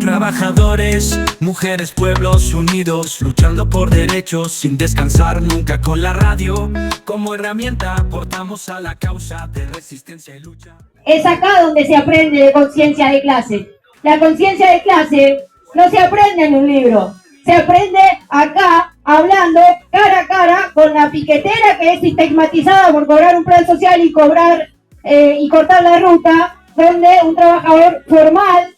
Trabajadores, mujeres, pueblos unidos, luchando por derechos sin descansar nunca. Con la radio como herramienta aportamos a la causa de resistencia y lucha. Es acá donde se aprende de conciencia de clase. La conciencia de clase no se aprende en un libro, se aprende acá, hablando cara a cara con la piquetera que es estigmatizada por cobrar un plan social y cortar la ruta, donde un trabajador formal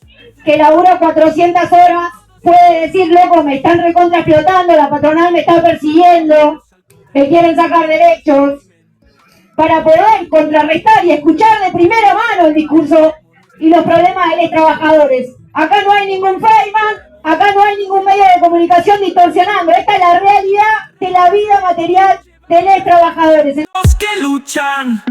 que labura 400 horas puede decir: loco, me están recontra explotando, la patronal me está persiguiendo, me quieren sacar derechos, para poder contrarrestar y escuchar de primera mano el discurso y los problemas de los trabajadores. Acá no hay ningún Feynman, acá no hay ningún medio de comunicación distorsionando. Esta es la realidad de la vida material de los trabajadores. Los que luchan.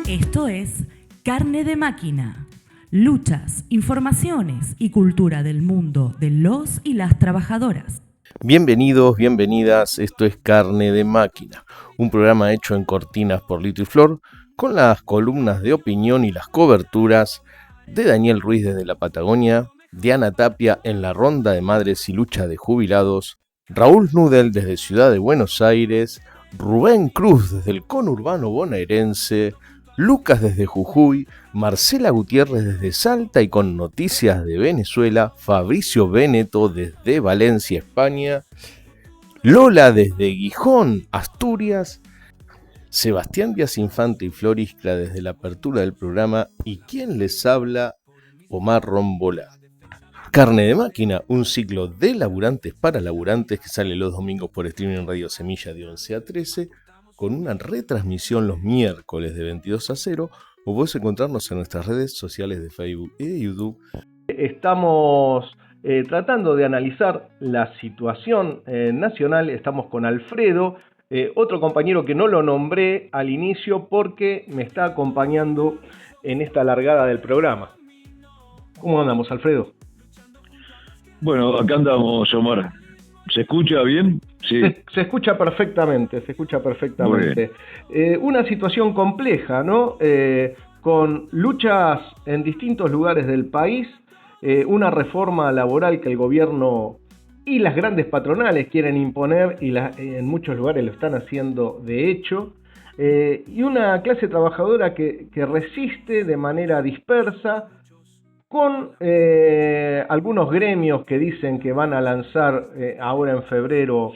Esto es Carne de Máquina. Luchas, informaciones y cultura del mundo de los y las trabajadoras. Bienvenidos, bienvenidas, esto es Carne de Máquina, un programa hecho en cortinas por Lito y Flor, con las columnas de opinión y las coberturas de Daniel Ruiz desde la Patagonia, Diana Tapia en la Ronda de Madres y Lucha de Jubilados, Raúl Nudel desde Ciudad de Buenos Aires, Rubén Cruz desde el conurbano bonaerense, Lucas desde Jujuy, Marcela Gutiérrez desde Salta y con noticias de Venezuela, Fabricio Beneto desde Valencia, España, Lola desde Gijón, Asturias, Sebastián Díaz Infante y Flor Iscla desde la apertura del programa y quien les habla, Omar Rombolá. Carne de Máquina, un ciclo de laburantes para laburantes que sale los domingos por streaming en Radio Semilla de 11 a 13, con una retransmisión los miércoles de 22 a 0, o podés encontrarnos en nuestras redes sociales de Facebook y de YouTube. Estamos tratando de analizar la situación nacional. Estamos con Alfredo, otro compañero que no lo nombré al inicio porque me está acompañando en esta largada del programa. ¿Cómo andamos, Alfredo? Bueno, acá andamos, Omar. ¿Se escucha bien? Sí. Se escucha perfectamente, una situación compleja, ¿no? Con luchas en distintos lugares del país, una reforma laboral que el gobierno y las grandes patronales quieren imponer y en muchos lugares lo están haciendo de hecho, y una clase trabajadora que resiste de manera dispersa, con algunos gremios que dicen que van a lanzar ahora en febrero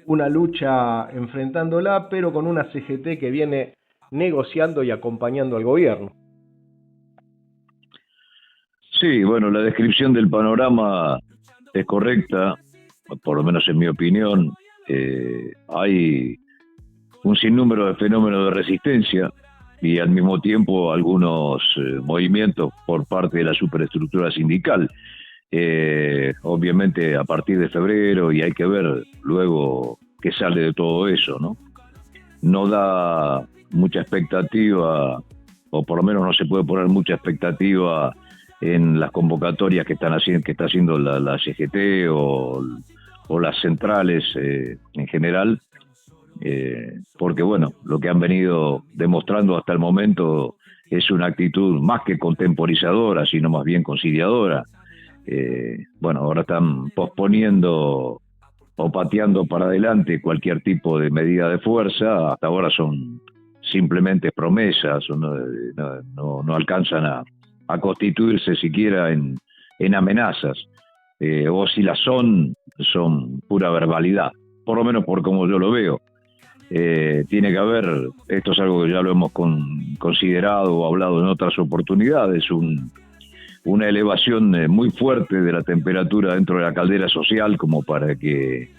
una lucha enfrentándola, pero con una CGT que viene negociando y acompañando al gobierno. Sí, bueno, la descripción del panorama es correcta, por lo menos en mi opinión. Hay un sinnúmero de fenómenos de resistencia y al mismo tiempo algunos movimientos por parte de la superestructura sindical. Obviamente a partir de febrero, y hay que ver luego qué sale de todo eso, ¿no? No da mucha expectativa, o por lo menos no se puede poner mucha expectativa en las convocatorias que está haciendo la CGT o las centrales en general, porque bueno, lo que han venido demostrando hasta el momento es una actitud más que contemporizadora, sino más bien conciliadora. Bueno, ahora están posponiendo o pateando para adelante cualquier tipo de medida de fuerza. Hasta ahora son simplemente promesas, no alcanzan a constituirse siquiera en amenazas, o si las son pura verbalidad, por lo menos por como yo lo veo. Tiene que haber, esto es algo que ya lo hemos considerado o hablado en otras oportunidades, una elevación muy fuerte de la temperatura dentro de la caldera social, como para que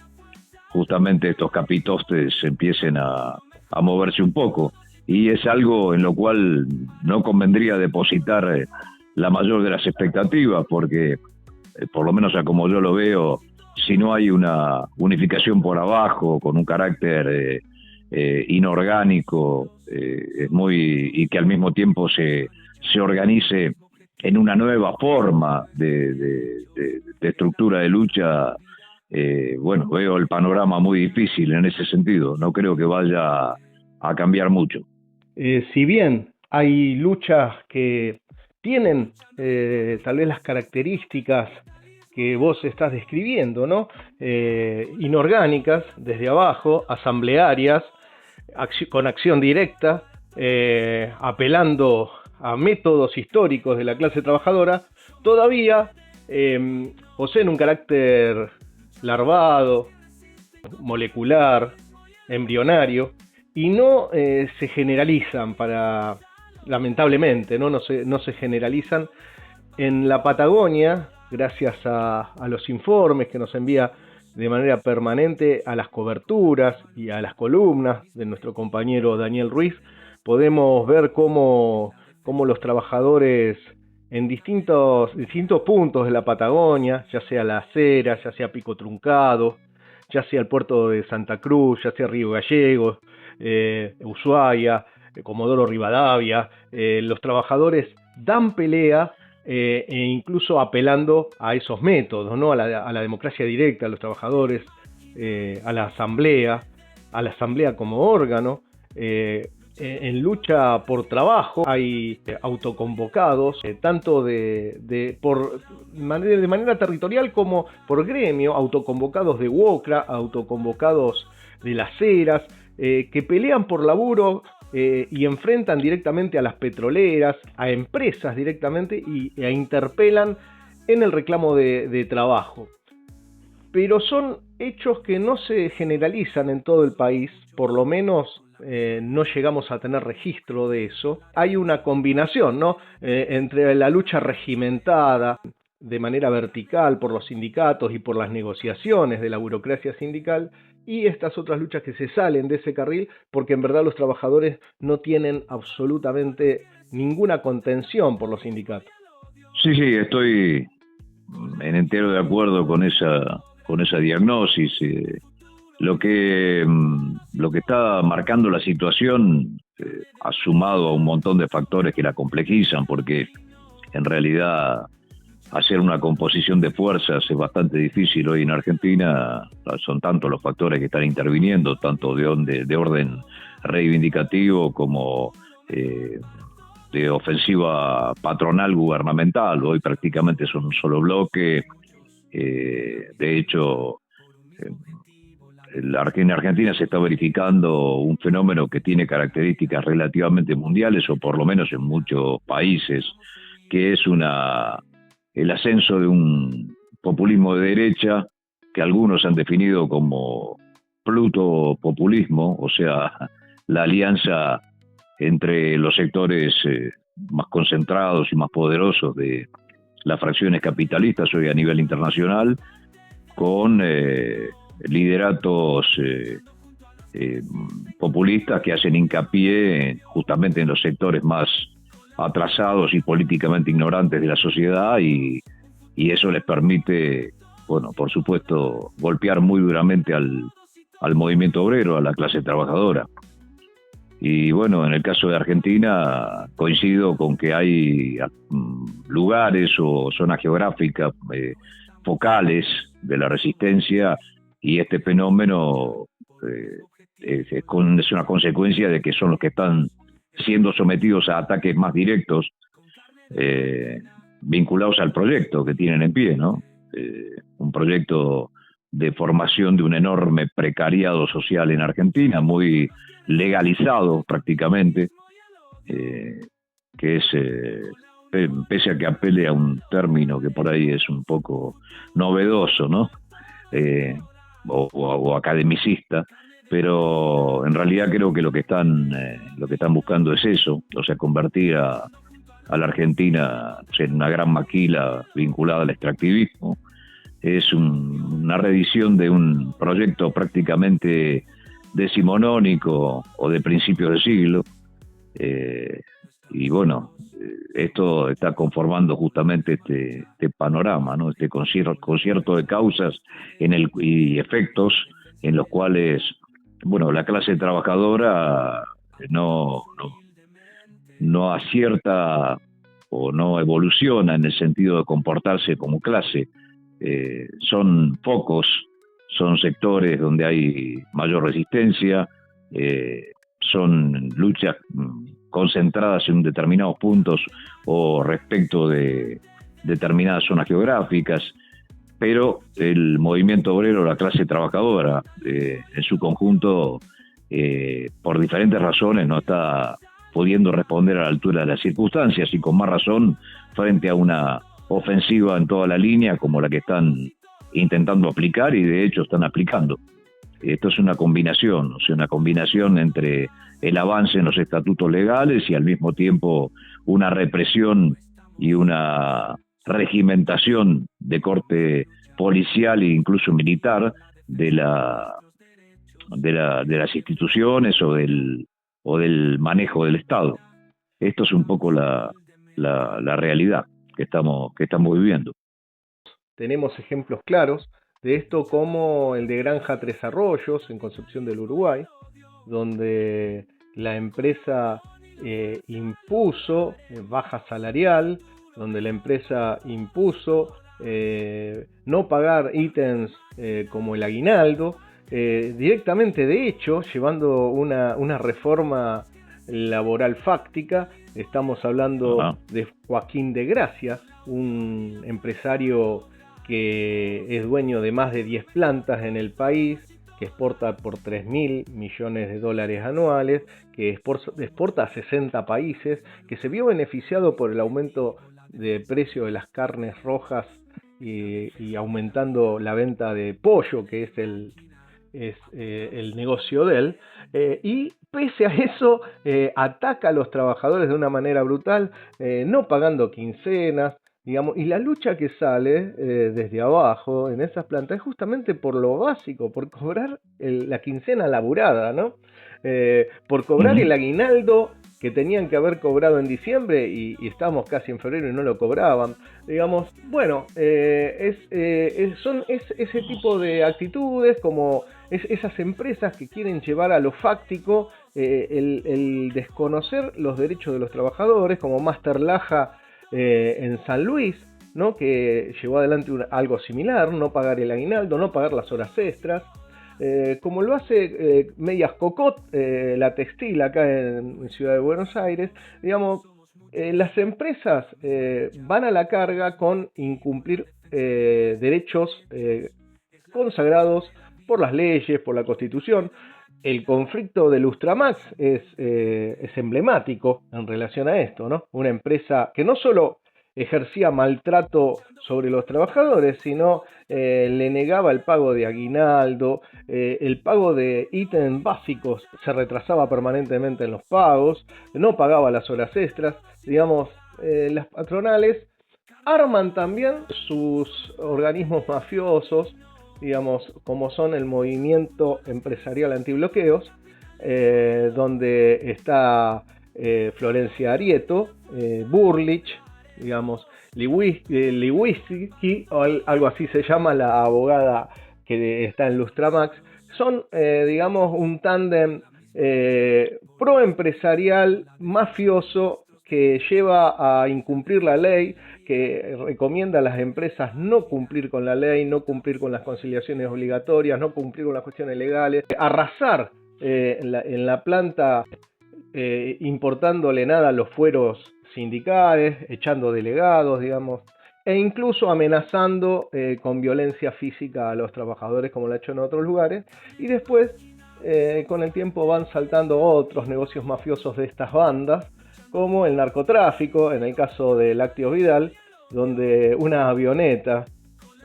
justamente estos capitostes empiecen a moverse un poco, y es algo en lo cual no convendría depositar la mayor de las expectativas, porque por lo menos a como yo lo veo, si no hay una unificación por abajo con un carácter inorgánico, y que al mismo tiempo se organice en una nueva forma de estructura de lucha, bueno, veo el panorama muy difícil en ese sentido. No creo que vaya a cambiar mucho. Si bien hay luchas que tienen tal vez las características que vos estás describiendo, ¿no? Inorgánicas, desde abajo, asamblearias, con acción directa, apelando a métodos históricos de la clase trabajadora, todavía poseen un carácter larvado, molecular, embrionario, y no se generalizan lamentablemente, no se generalizan. En la Patagonia, gracias a los informes que nos envía de manera permanente, a las coberturas y a las columnas de nuestro compañero Daniel Ruiz, podemos ver cómo los trabajadores en distintos puntos de la Patagonia, ya sea Las Heras, ya sea Pico Truncado, ya sea el puerto de Santa Cruz, ya sea Río Gallegos, Ushuaia, Comodoro Rivadavia, los trabajadores dan pelea, e incluso apelando a esos métodos, ¿no? a la democracia directa, a los trabajadores, a la asamblea como órgano. En lucha por trabajo hay autoconvocados, tanto de manera territorial como por gremio, autoconvocados de UOCRA, autoconvocados de Las Heras, que pelean por laburo y enfrentan directamente a las petroleras, a empresas directamente e interpelan en el reclamo de trabajo. Pero son hechos que no se generalizan en todo el país, por lo menos no llegamos a tener registro de eso. Hay una combinación, ¿no? Entre la lucha regimentada de manera vertical por los sindicatos y por las negociaciones de la burocracia sindical, y estas otras luchas que se salen de ese carril, porque en verdad los trabajadores no tienen absolutamente ninguna contención por los sindicatos. Sí, estoy en entero de acuerdo con esa diagnosis. Lo que está marcando la situación ha sumado a un montón de factores que la complejizan, porque en realidad hacer una composición de fuerzas es bastante difícil hoy en Argentina. Son tantos los factores que están interviniendo, tanto de orden reivindicativo como de ofensiva patronal gubernamental. Hoy prácticamente son un solo bloque. De hecho, en Argentina se está verificando un fenómeno que tiene características relativamente mundiales, o por lo menos en muchos países, que es el ascenso de un populismo de derecha que algunos han definido como plutopopulismo, o sea, la alianza entre los sectores más concentrados y más poderosos de las fracciones capitalistas hoy a nivel internacional, con lideratos populistas que hacen hincapié justamente en los sectores más atrasados y políticamente ignorantes de la sociedad, y eso les permite, bueno, por supuesto, golpear muy duramente al movimiento obrero, a la clase trabajadora. Y bueno, en el caso de Argentina coincido con que hay lugares o zonas geográficas focales de la resistencia, y este fenómeno es una consecuencia de que son los que están siendo sometidos a ataques más directos vinculados al proyecto que tienen en pie, ¿no? Un proyecto de formación de un enorme precariado social en Argentina, muy legalizado prácticamente, que es, pese a que apele a un término que por ahí es un poco novedoso, ¿no? O academicista, pero en realidad creo que lo que están buscando es eso, o sea, convertir a la Argentina en una gran maquila vinculada al extractivismo. Es una reedición de un proyecto prácticamente decimonónico o de principios de siglo, y bueno, esto está conformando justamente este panorama, ¿no? Este concierto de causas y efectos en los cuales, bueno, la clase trabajadora no acierta o no evoluciona en el sentido de comportarse como clase. Son focos, son sectores donde hay mayor resistencia, son luchas concentradas en determinados puntos o respecto de determinadas zonas geográficas, pero el movimiento obrero, la clase trabajadora en su conjunto, por diferentes razones no está pudiendo responder a la altura de las circunstancias, y con más razón frente a una ofensiva en toda la línea como la que están intentando aplicar y de hecho están aplicando. Esto es una combinación, o sea, una combinación entre el avance en los estatutos legales y al mismo tiempo una represión y una regimentación de corte policial e incluso militar de las instituciones o del manejo del Estado. Esto es un poco la realidad que estamos viviendo. Tenemos ejemplos claros de esto, como el de Granja Tres Arroyos en Concepción del Uruguay, donde la empresa impuso baja salarial, donde la empresa impuso no pagar ítems como el aguinaldo, directamente, de hecho, llevando una reforma laboral fáctica. Estamos hablando de Joaquín de Gracia, un empresario que es dueño de más de 10 plantas en el país, que exporta por 3.000 millones de dólares anuales, que exporta a 60 países, que se vio beneficiado por el aumento de precio de las carnes rojas y aumentando la venta de pollo, que es el negocio de él, y pese a eso ataca a los trabajadores de una manera brutal, no pagando quincenas, digamos, y la lucha que sale desde abajo en esas plantas es justamente por lo básico, por cobrar la quincena laburada, ¿no? Por cobrar el aguinaldo que tenían que haber cobrado en diciembre y estamos casi en febrero y no lo cobraban. Digamos, bueno, son ese tipo de actitudes, como esas empresas que quieren llevar a lo fáctico el desconocer los derechos de los trabajadores, como Master Laja en San Luis, ¿no? Que llevó adelante algo similar, no pagar el aguinaldo, no pagar las horas extras, como lo hace Medias Cocot, la textil acá en Ciudad de Buenos Aires. Digamos, las empresas van a la carga con incumplir derechos consagrados por las leyes, por la Constitución. El conflicto del Lustramax es emblemático en relación a esto, ¿no? Una empresa que no solo ejercía maltrato sobre los trabajadores, sino le negaba el pago de aguinaldo, el pago de ítems básicos, se retrasaba permanentemente en los pagos, no pagaba las horas extras. Digamos, las patronales arman también sus organismos mafiosos, digamos, como son el Movimiento Empresarial Antibloqueos, donde está Florencia Arieto, Burlich, digamos, Liwitsky, o algo así se llama, la abogada que está en Lustramax. Son, digamos, un tándem proempresarial mafioso que lleva a incumplir la ley, que recomienda a las empresas no cumplir con la ley, no cumplir con las conciliaciones obligatorias, no cumplir con las cuestiones legales, arrasar en la planta, importándole nada a los fueros sindicales, echando delegados, digamos, e incluso amenazando con violencia física a los trabajadores, como lo ha hecho en otros lugares. Y después, con el tiempo, van saltando otros negocios mafiosos de estas bandas, como el narcotráfico, en el caso de Lácteos Vidal, donde una avioneta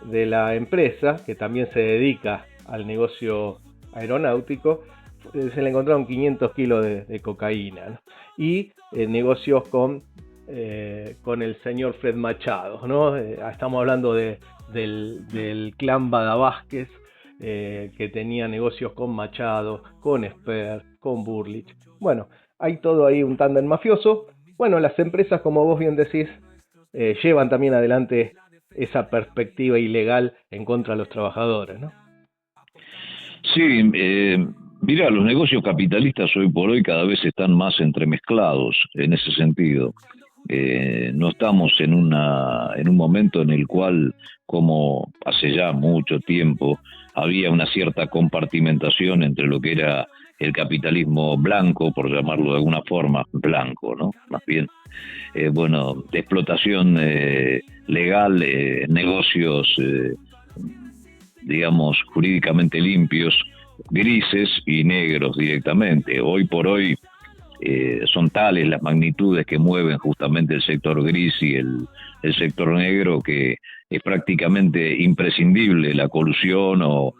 de la empresa, que también se dedica al negocio aeronáutico, se le encontraron 500 kilos de cocaína, ¿no? Y negocios con el señor Fred Machado, ¿no? Estamos hablando del clan Bada Vázquez, que tenía negocios con Machado, con Esper, con Burlich. Bueno, hay todo ahí un tándem mafioso. Bueno, las empresas, como vos bien decís, llevan también adelante esa perspectiva ilegal en contra de los trabajadores, ¿no? Sí, mira, los negocios capitalistas hoy por hoy cada vez están más entremezclados en ese sentido. No estamos en un momento en el cual, como hace ya mucho tiempo, había una cierta compartimentación entre lo que era el capitalismo blanco, por llamarlo de alguna forma, blanco, ¿no? Más bien, bueno, de explotación legal, negocios, digamos, jurídicamente limpios, grises y negros directamente. Hoy por hoy son tales las magnitudes que mueven justamente el sector gris y el sector negro que es prácticamente imprescindible la colusión o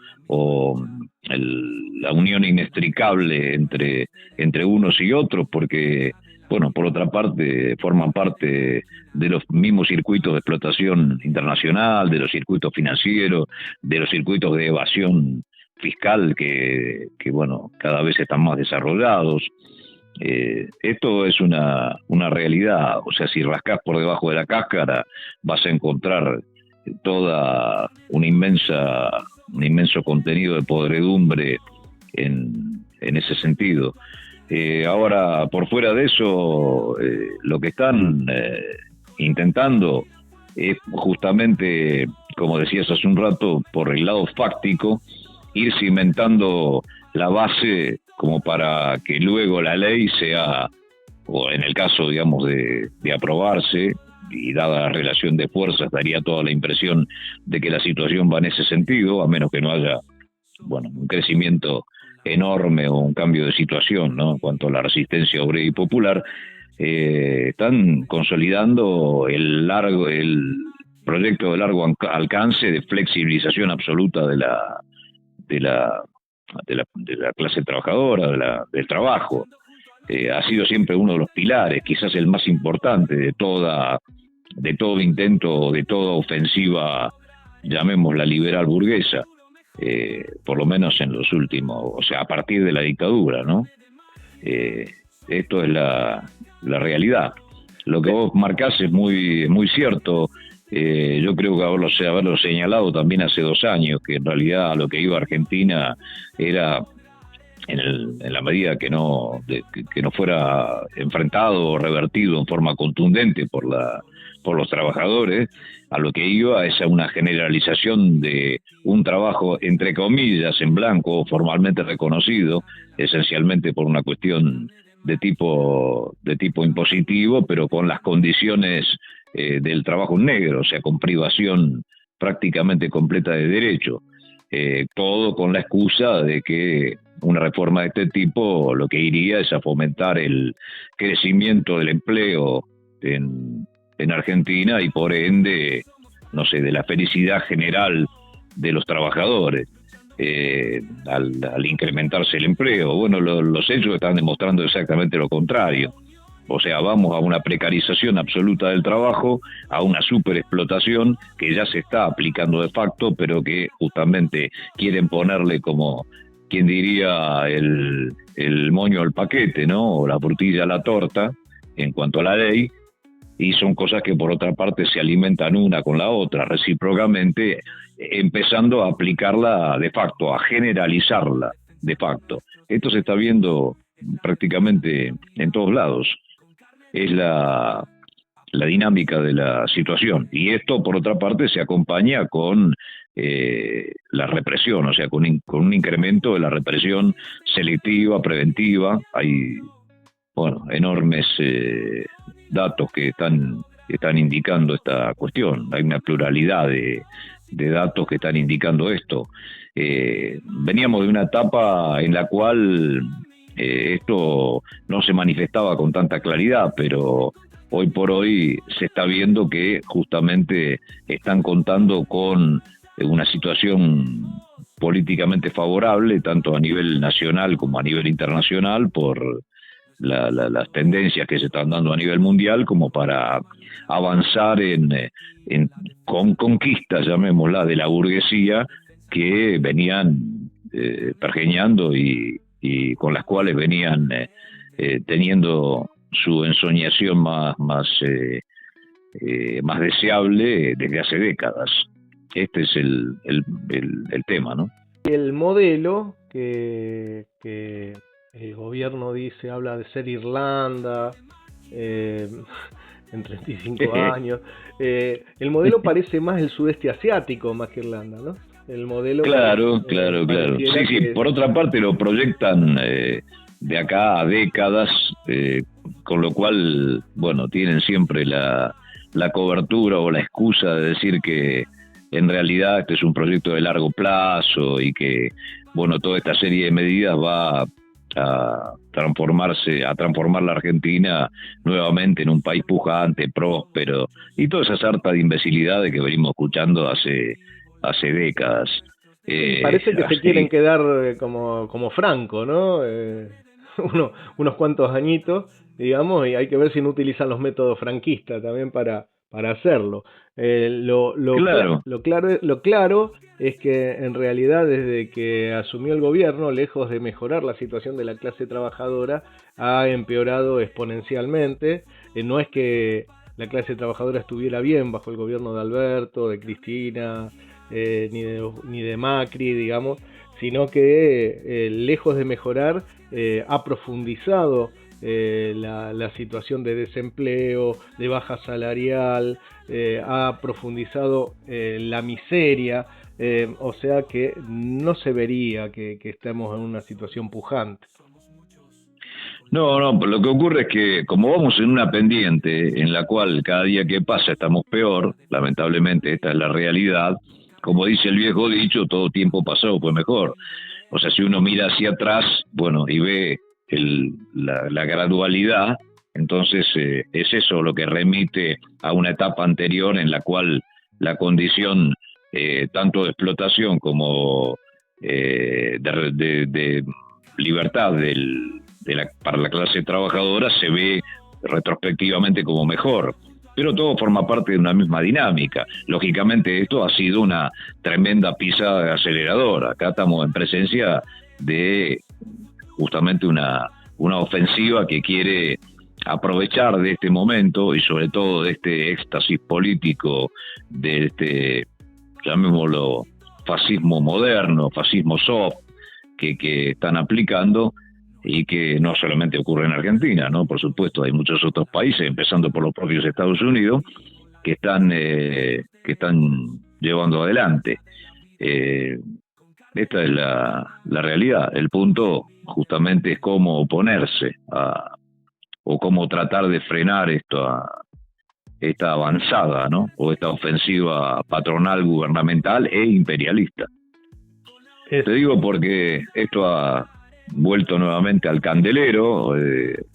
la unión inextricable entre unos y otros, porque, bueno, por otra parte, forman parte de los mismos circuitos de explotación internacional, de los circuitos financieros, de los circuitos de evasión fiscal que bueno, cada vez están más desarrollados. Esto es una realidad, o sea, si rascás por debajo de la cáscara vas a encontrar toda un inmenso contenido de podredumbre en ese sentido. Ahora, por fuera de eso, lo que están intentando es justamente, como decías hace un rato, por el lado fáctico, ir cimentando la base como para que luego la ley sea, o en el caso, digamos, de aprobarse, y dada la relación de fuerzas, daría toda la impresión de que la situación va en ese sentido, a menos que no haya, bueno, un crecimiento enorme o un cambio de situación, ¿no? En cuanto a la resistencia obrera y popular, están consolidando el proyecto de largo alcance de flexibilización absoluta de la clase trabajadora, del trabajo. Ha sido siempre uno de los pilares, quizás el más importante de todo intento, de toda ofensiva, llamémosla liberal burguesa, por lo menos en los últimos, o sea, a partir de la dictadura, ¿no? Esto es la realidad. Lo que vos marcás es muy cierto. Yo creo que haberlo señalado también hace 2 años, que en realidad a lo que iba Argentina era, en la medida que no fuera enfrentado o revertido en forma contundente por los trabajadores, a lo que iba es a una generalización de un trabajo, entre comillas, en blanco, formalmente reconocido, esencialmente por una cuestión de tipo impositivo, pero con las condiciones del trabajo en negro, o sea, con privación prácticamente completa de derecho. Todo con la excusa de que una reforma de este tipo lo que iría es a fomentar el crecimiento del empleo en Argentina y por ende, no sé, de la felicidad general de los trabajadores al incrementarse el empleo. Bueno, los hechos están demostrando exactamente lo contrario. O sea, vamos a una precarización absoluta del trabajo, a una superexplotación que ya se está aplicando de facto, pero que justamente quieren ponerle como, quien diría, el moño al paquete, ¿no? O la frutilla a la torta en cuanto a la ley, y son cosas que por otra parte se alimentan una con la otra, recíprocamente, empezando a aplicarla de facto, a generalizarla de facto. Esto se está viendo prácticamente en todos lados. Es la dinámica de la situación. Y esto, por otra parte, se acompaña con la represión, o sea, con un incremento de la represión selectiva, preventiva. Hay, bueno, enormes datos que están indicando esta cuestión. Hay una pluralidad de datos que están indicando esto. Veníamos de una etapa en la cual esto no se manifestaba con tanta claridad, pero hoy por hoy se está viendo que justamente están contando con una situación políticamente favorable, tanto a nivel nacional como a nivel internacional, por las tendencias que se están dando a nivel mundial, como para avanzar con conquistas, llamémosla, de la burguesía, que venían pergeñando y con las cuales venían teniendo su ensoñación más deseable desde hace décadas. Este es el tema, ¿no? El modelo que el gobierno dice, habla de ser Irlanda en 35 años. El modelo parece más el sudeste asiático más que Irlanda, ¿no? el modelo. Claro. Sí, por otra parte lo proyectan de acá a décadas, con lo cual, bueno, tienen siempre la cobertura o la excusa de decir que en realidad este es un proyecto de largo plazo y que, bueno, toda esta serie de medidas va a transformar la Argentina nuevamente en un país pujante, próspero, y toda esa sarta de imbecilidades que venimos escuchando hace décadas. Parece que así, se quieren quedar como Franco, ¿no? Unos cuantos añitos, digamos, y hay que ver si no utilizan los métodos franquistas también para hacerlo. Claro. Lo claro es que en realidad desde que asumió el gobierno, lejos de mejorar la situación de la clase trabajadora, ha empeorado exponencialmente. No es que la clase trabajadora estuviera bien bajo el gobierno de Alberto, de Cristina, ni de Macri, digamos, sino que lejos de mejorar, ha profundizado la situación de desempleo, de baja salarial, ha profundizado la miseria, o sea que no se vería que estemos en una situación pujante. No, lo que ocurre es que como vamos en una pendiente en la cual cada día que pasa estamos peor, lamentablemente esta es la realidad, como dice el viejo dicho, todo tiempo pasado fue mejor. O sea, si uno mira hacia atrás, bueno, y ve la gradualidad, entonces es eso lo que remite a una etapa anterior en la cual la condición tanto de explotación como de libertad para la clase trabajadora se ve retrospectivamente como mejor. Pero todo forma parte de una misma dinámica. Lógicamente esto ha sido una tremenda pisada de acelerador. Acá estamos en presencia de justamente una ofensiva que quiere aprovechar de este momento y sobre todo de este éxtasis político, de este, llamémoslo, fascismo moderno, fascismo soft que están aplicando, y que no solamente ocurre en Argentina, ¿no? Por supuesto, hay muchos otros países, empezando por los propios Estados Unidos, que están llevando adelante. Esta es la realidad. El punto justamente es cómo oponerse o cómo tratar de frenar esta avanzada, ¿no? O esta ofensiva patronal, gubernamental e imperialista. Te digo porque esto ha vuelto nuevamente al candelero.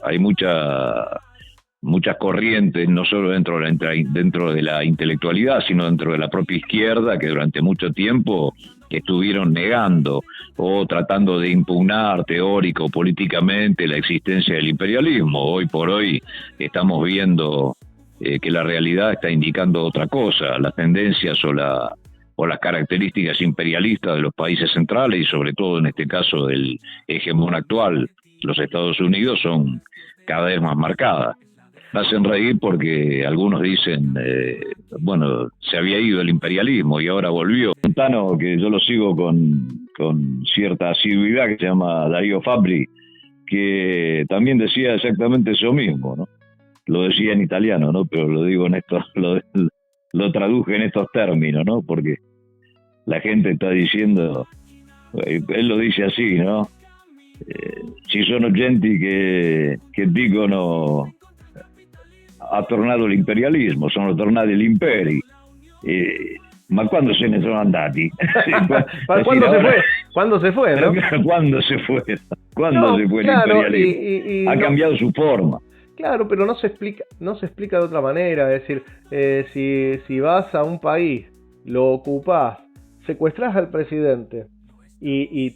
Hay muchas corrientes, no solo dentro de la intelectualidad, sino dentro de la propia izquierda, que durante mucho tiempo estuvieron negando o tratando de impugnar teórico o políticamente la existencia del imperialismo. Hoy por hoy estamos viendo que la realidad está indicando otra cosa, las tendencias o las características imperialistas de los países centrales y sobre todo en este caso del hegemón actual, los Estados Unidos, son cada vez más marcadas. Me hacen reír porque algunos dicen, bueno, se había ido el imperialismo y ahora volvió. Un tano que yo lo sigo con cierta asiduidad, que se llama Darío Fabbri, que también decía exactamente eso mismo, ¿no? Lo decía en italiano, ¿no? Pero lo digo en esto, lo traduje en estos términos, ¿no? Porque la gente está diciendo, él lo dice así, ¿no? Ci sono genti che dicono ha tornato l'imperialismo, sono tornati gli imperi, ma quando se ne sono andati? ¿Cuándo se fue, no? ¿Cuándo se fue? ¿Cuándo se fue el imperialismo? Ha cambiado su forma. Claro, pero no se explica de otra manera. Es decir, si vas a un país, lo ocupás, secuestrás al presidente y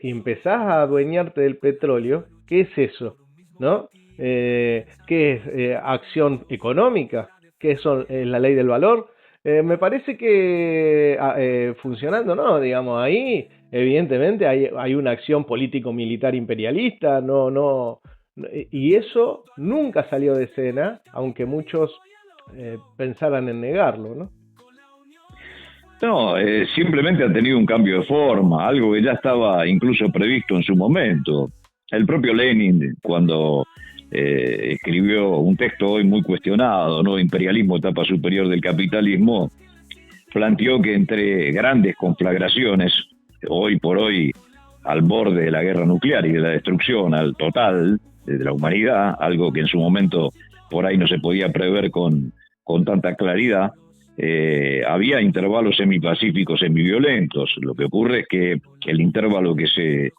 empezás a adueñarte del petróleo, ¿qué es eso? ¿No? ¿Qué es acción económica? ¿Qué es la ley del valor? Me parece que funcionando, ¿no? Digamos, ahí evidentemente hay una acción político-militar imperialista, y eso nunca salió de escena, aunque muchos pensaran en negarlo, ¿no? No, simplemente ha tenido un cambio de forma, algo que ya estaba incluso previsto en su momento. El propio Lenin, cuando escribió un texto hoy muy cuestionado, ¿no? Imperialismo, etapa superior del capitalismo, planteó que entre grandes conflagraciones, hoy por hoy al borde de la guerra nuclear y de la destrucción al total de la humanidad, algo que en su momento por ahí no se podía prever con tanta claridad, había intervalos semipacíficos, semiviolentos. Lo que ocurre es que el intervalo que se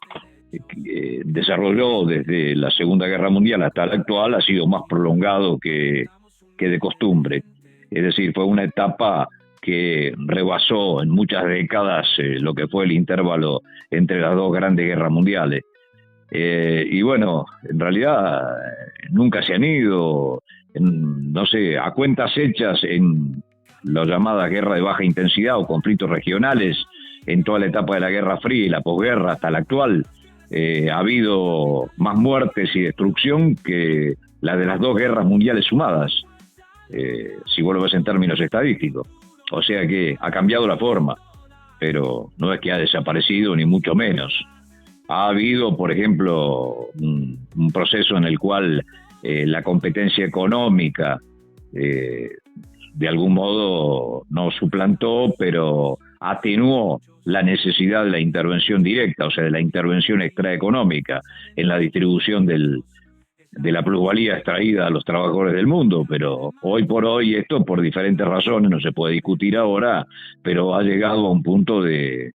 desarrolló desde la Segunda Guerra Mundial hasta la actual ha sido más prolongado que de costumbre. Es decir, fue una etapa que rebasó en muchas décadas lo que fue el intervalo entre las dos grandes guerras mundiales. Y bueno, en realidad nunca se han ido, no sé, a cuentas hechas en la llamada guerra de baja intensidad o conflictos regionales, en toda la etapa de la Guerra Fría y la posguerra hasta la actual, ha habido más muertes y destrucción que la de las dos guerras mundiales sumadas, si vos lo ves en términos estadísticos. O sea que ha cambiado la forma, pero no es que ha desaparecido, ni mucho menos. Ha habido, por ejemplo, un proceso en el cual la competencia económica de algún modo no suplantó, pero atenuó la necesidad de la intervención directa, o sea, de la intervención extraeconómica en la distribución de la plusvalía extraída a los trabajadores del mundo. Pero hoy por hoy esto, por diferentes razones, no se puede discutir ahora, pero ha llegado a un punto de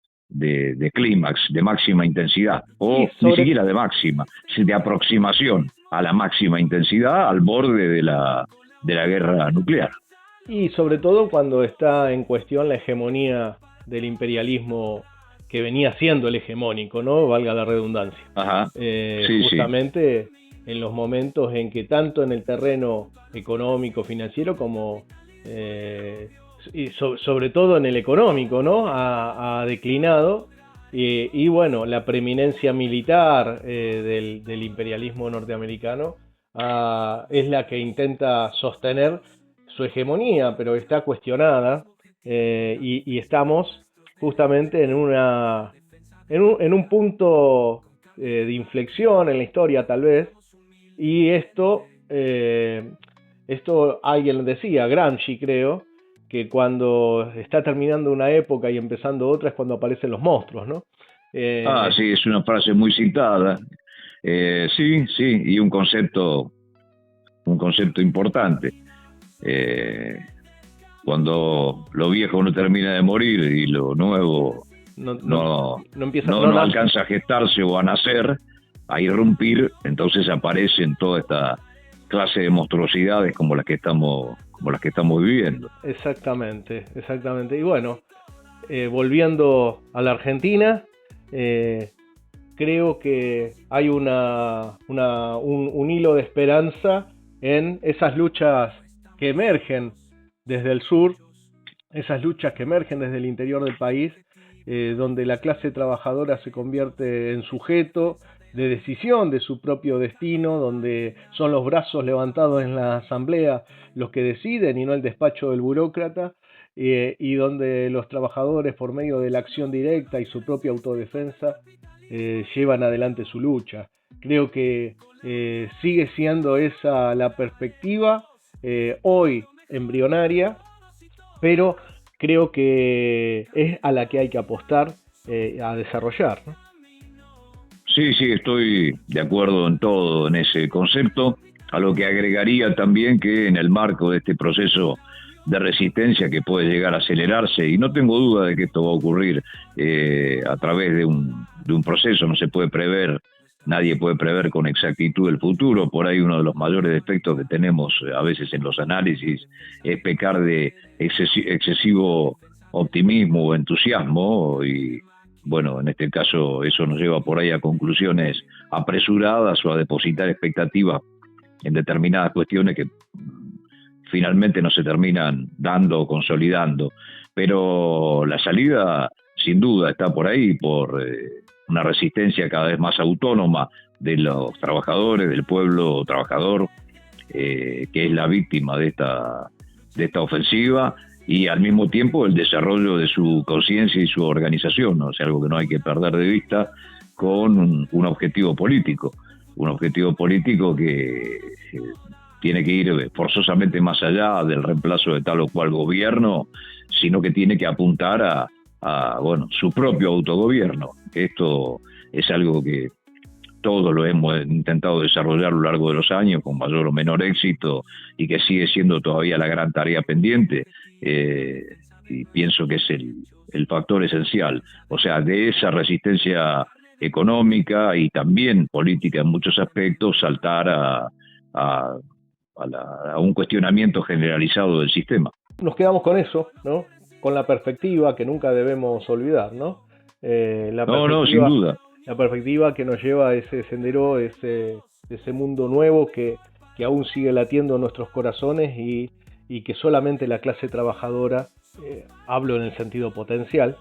clímax, de máxima intensidad, o ni siquiera de máxima, de aproximación a la máxima intensidad al borde de la guerra nuclear. Y sobre todo cuando está en cuestión la hegemonía del imperialismo que venía siendo el hegemónico, ¿no? Valga la redundancia. Ajá. Justamente en los momentos en que tanto en el terreno económico, financiero, como y sobre todo en el económico, ¿no? Ha declinado. Y bueno, la preeminencia militar del imperialismo norteamericano es la que intenta sostener su hegemonía, pero está cuestionada, y estamos justamente en un punto de inflexión en la historia, tal vez. Y esto alguien decía, Gramsci creo, que cuando está terminando una época y empezando otra es cuando aparecen los monstruos, ¿no? Sí, es una frase muy citada. Sí, y un concepto importante. Cuando lo viejo no termina de morir y lo nuevo no alcanza a gestarse o a nacer, a irrumpir, entonces aparecen toda esta clase de monstruosidades como las que estamos viviendo. Exactamente. Y bueno, volviendo a la Argentina, creo que hay un hilo de esperanza en esas luchas que emergen desde el sur, esas luchas que emergen desde el interior del país, donde la clase trabajadora se convierte en sujeto de decisión de su propio destino, donde son los brazos levantados en la asamblea los que deciden y no el despacho del burócrata, y donde los trabajadores, por medio de la acción directa y su propia autodefensa, llevan adelante su lucha. Creo que sigue siendo esa la perspectiva, hoy embrionaria, pero creo que es a la que hay que apostar a desarrollar, ¿no? Sí, estoy de acuerdo en todo, en ese concepto, a lo que agregaría también que en el marco de este proceso de resistencia que puede llegar a acelerarse, y no tengo duda de que esto va a ocurrir a través de un proceso, no se puede prever, nadie puede prever con exactitud el futuro. Por ahí uno de los mayores defectos que tenemos a veces en los análisis es pecar de excesivo optimismo o entusiasmo, y bueno, en este caso eso nos lleva por ahí a conclusiones apresuradas o a depositar expectativas en determinadas cuestiones que finalmente no se terminan dando o consolidando. Pero la salida sin duda está por ahí, por una resistencia cada vez más autónoma de los trabajadores, del pueblo trabajador, que es la víctima de esta ofensiva, y al mismo tiempo el desarrollo de su conciencia y su organización, ¿no? O sea, algo que no hay que perder de vista, con un objetivo político que tiene que ir forzosamente más allá del reemplazo de tal o cual gobierno, sino que tiene que apuntar a su propio autogobierno. Esto es algo que todos lo hemos intentado desarrollar a lo largo de los años con mayor o menor éxito y que sigue siendo todavía la gran tarea pendiente, y pienso que es el factor esencial. O sea, de esa resistencia económica y también política en muchos aspectos, saltar a un cuestionamiento generalizado del sistema. Nos quedamos con eso, ¿no? Con la perspectiva que nunca debemos olvidar, ¿no? No, sin duda. La perspectiva que nos lleva a ese sendero, ese mundo nuevo que aún sigue latiendo en nuestros corazones y que solamente la clase trabajadora, hablo en el sentido potencial,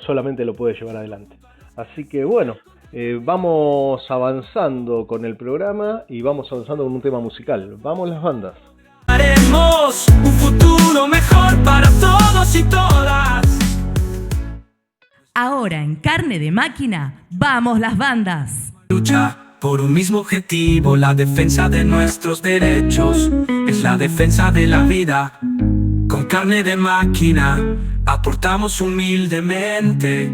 solamente lo puede llevar adelante. Así que bueno, vamos avanzando con el programa y vamos avanzando con un tema musical. Vamos las bandas. Haremos un futuro mejor para todos y todas. Ahora en Carne de Máquina, ¡vamos las bandas! Lucha por un mismo objetivo, la defensa de nuestros derechos, es la defensa de la vida. Con Carne de Máquina aportamos humildemente.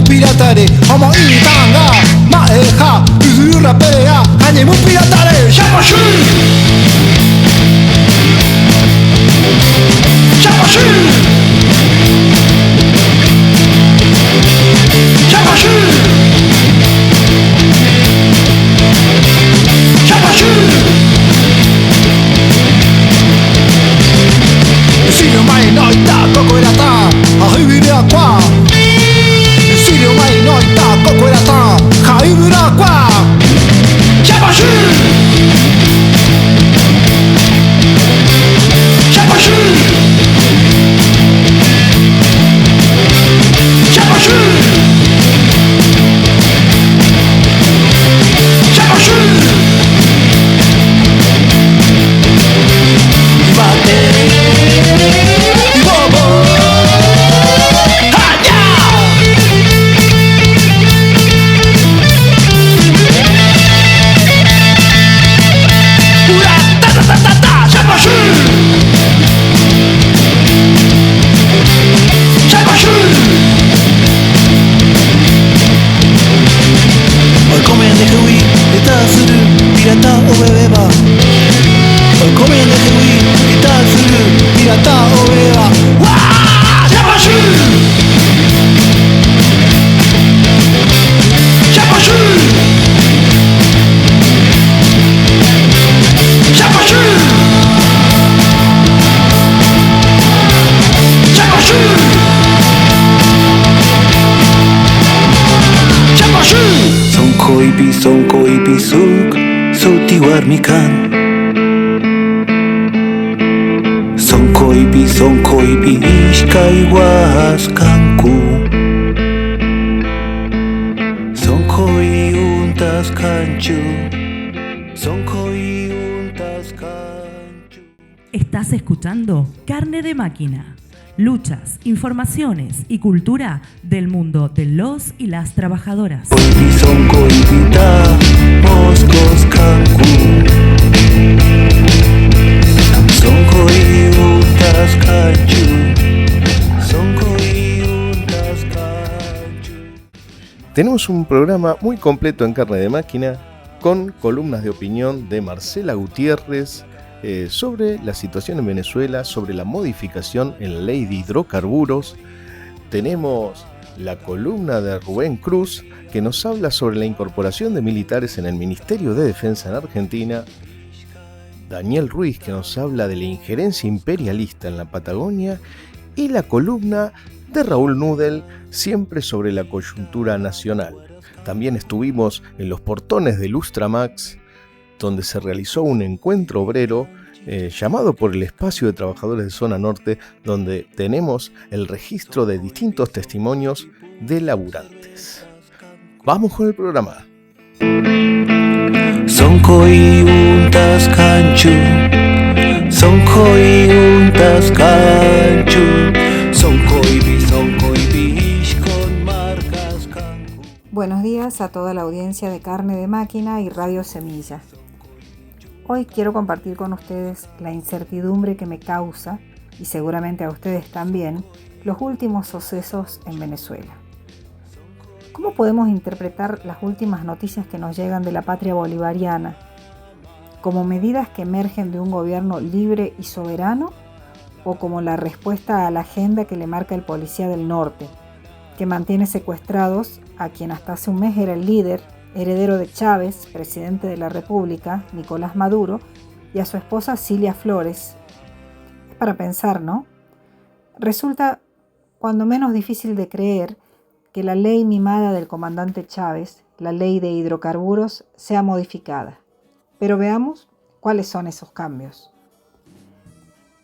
Piratare, homo itanga, maeja, uzura pelea, hanemu piratare, shabashi, shabashi, shabashi, shabashi. Si no mai no ita koko erata, ahibira kwa. No está coco era tan jaibura qua Shabashi Shabashi Shabashi Shabashi Ibate Ibobo Mikan Son koibi ishkai waskanku Son koi untas kanchu Son koi untas kanchu. Estás escuchando Carne de Máquina. Luchas, informaciones y cultura del mundo de los y las trabajadoras. Son koibita moskos kanku Son koiutas kanchu Son koiutas kanchu. Tenemos un programa muy completo en Carne de Máquina con columnas de opinión de Marcela Gutiérrez sobre la situación en Venezuela, sobre la modificación en la ley de hidrocarburos. Tenemos la columna de Rubén Cruz, que nos habla sobre la incorporación de militares en el Ministerio de Defensa en Argentina. Daniel Ruiz, que nos habla de la injerencia imperialista en la Patagonia. Y la columna de Raúl Nudel, siempre sobre la coyuntura nacional. También estuvimos en los portones de Lustramax, donde se realizó un encuentro obrero llamado por el Espacio de Trabajadores de Zona Norte, donde tenemos el registro de distintos testimonios de laburantes. Vamos con el programa. Sonkoi untas kanchu, sonkoi untas kanchu, sonkoi bi con marcas kanku. Buenos días a toda la audiencia de Carne de Máquina y Radio Semilla. Hoy quiero compartir con ustedes la incertidumbre que me causa, y seguramente a ustedes también, los últimos sucesos en Venezuela. ¿Cómo podemos interpretar las últimas noticias que nos llegan de la patria bolivariana? ¿Como medidas que emergen de un gobierno libre y soberano? ¿O como la respuesta a la agenda que le marca el policía del norte, que mantiene secuestrados a quien hasta hace un mes era el líder, heredero de Chávez, presidente de la República, Nicolás Maduro, y a su esposa Cilia Flores? Es para pensar, ¿no? Resulta cuando menos difícil de creer que la ley mimada del comandante Chávez, la ley de hidrocarburos, sea modificada. Pero veamos cuáles son esos cambios.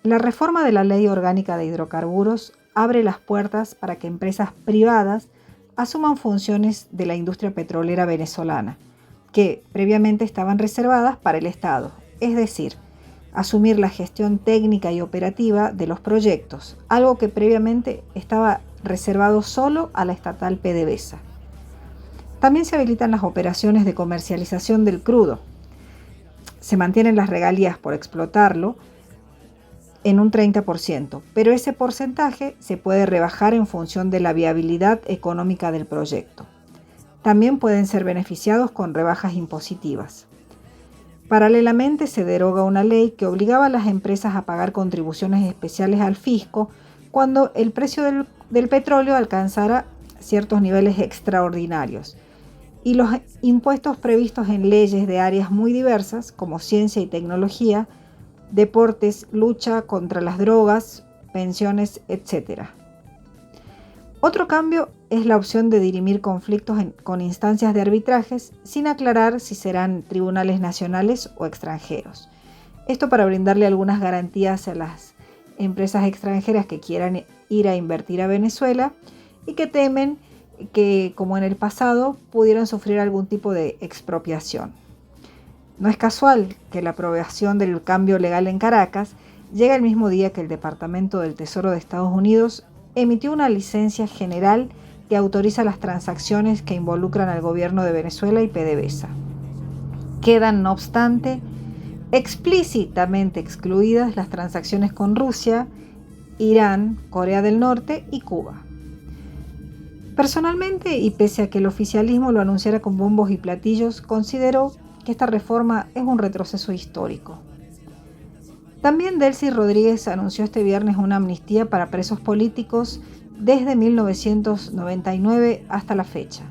La reforma de la Ley Orgánica de Hidrocarburos abre las puertas para que empresas privadas asuman funciones de la industria petrolera venezolana, que previamente estaban reservadas para el Estado, es decir, asumir la gestión técnica y operativa de los proyectos, algo que previamente estaba reservado solo a la estatal PDVSA. También se habilitan las operaciones de comercialización del crudo. Se mantienen las regalías por explotarlo en un 30%, pero ese porcentaje se puede rebajar en función de la viabilidad económica del proyecto. También pueden ser beneficiados con rebajas impositivas. Paralelamente se deroga una ley que obligaba a las empresas a pagar contribuciones especiales al fisco cuando el precio del petróleo alcanzara ciertos niveles extraordinarios, y los impuestos previstos en leyes de áreas muy diversas como ciencia y tecnología, deportes, lucha contra las drogas, pensiones, etc. Otro cambio es la opción de dirimir conflictos con instancias de arbitrajes sin aclarar si serán tribunales nacionales o extranjeros. Esto para brindarle algunas garantías a las empresas extranjeras que quieran ir a invertir a Venezuela y que temen que, como en el pasado, pudieran sufrir algún tipo de expropiación. No es casual que la aprobación del cambio legal en Caracas llegue el mismo día que el Departamento del Tesoro de Estados Unidos emitió una licencia general que autoriza las transacciones que involucran al gobierno de Venezuela y PDVSA. Quedan, no obstante, explícitamente excluidas las transacciones con Rusia, Irán, Corea del Norte y Cuba. Personalmente, y pese a que el oficialismo lo anunciara con bombos y platillos, considero que esta reforma es un retroceso histórico. También Delcy Rodríguez anunció este viernes una amnistía para presos políticos desde 1999 hasta la fecha,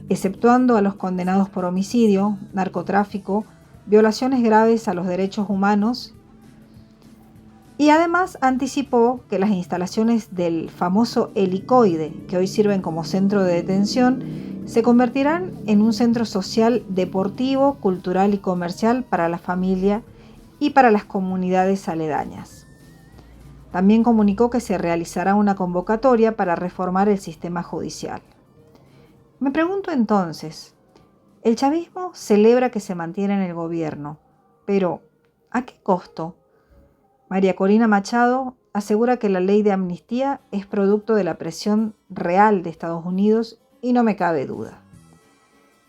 exceptuando a los condenados por homicidio, narcotráfico, violaciones graves a los derechos humanos, y además anticipó que las instalaciones del famoso helicoide, que hoy sirven como centro de detención, se convertirán en un centro social, deportivo, cultural y comercial para la familia y para las comunidades aledañas. También comunicó que se realizará una convocatoria para reformar el sistema judicial. Me pregunto entonces, el chavismo celebra que se mantiene en el gobierno, pero ¿a qué costo? María Corina Machado asegura que la ley de amnistía es producto de la presión real de Estados Unidos y no me cabe duda.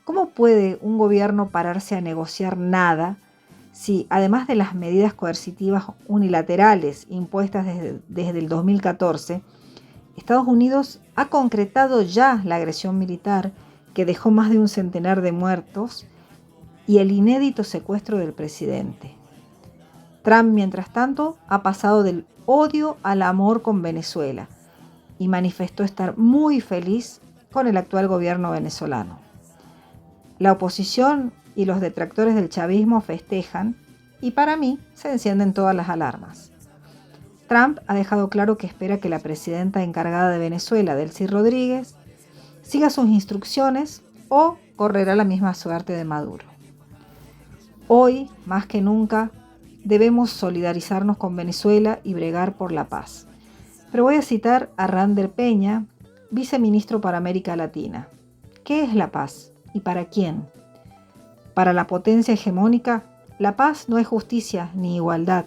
¿Cómo puede un gobierno pararse a negociar nada si, además de las medidas coercitivas unilaterales impuestas desde el 2014, Estados Unidos ha concretado ya la agresión militar que dejó más de un centenar de muertos y el inédito secuestro del presidente? Trump, mientras tanto, ha pasado del odio al amor con Venezuela y manifestó estar muy feliz con el actual gobierno venezolano. La oposición y los detractores del chavismo festejan y para mí se encienden todas las alarmas. Trump ha dejado claro que espera que la presidenta encargada de Venezuela, Delcy Rodríguez, siga sus instrucciones o correrá la misma suerte de Maduro. Hoy, más que nunca, debemos solidarizarnos con Venezuela y bregar por la paz. Pero voy a citar a Rander Peña, viceministro para América Latina. ¿Qué es la paz? ¿Y para quién? Para la potencia hegemónica, la paz no es justicia ni igualdad.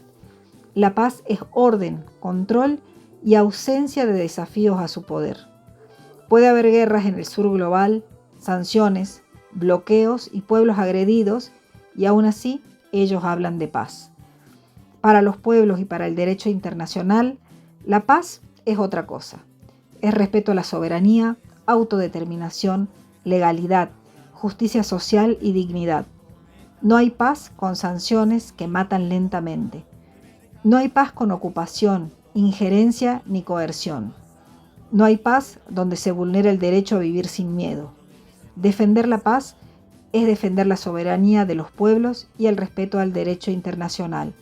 La paz es orden, control y ausencia de desafíos a su poder. Puede haber guerras en el sur global, sanciones, bloqueos y pueblos agredidos, y aún así ellos hablan de paz. Para los pueblos y para el derecho internacional, la paz es otra cosa. Es respeto a la soberanía, autodeterminación, legalidad, justicia social y dignidad. No hay paz con sanciones que matan lentamente. No hay paz con ocupación, injerencia ni coerción. No hay paz donde se vulnera el derecho a vivir sin miedo. Defender la paz es defender la soberanía de los pueblos y el respeto al derecho internacional.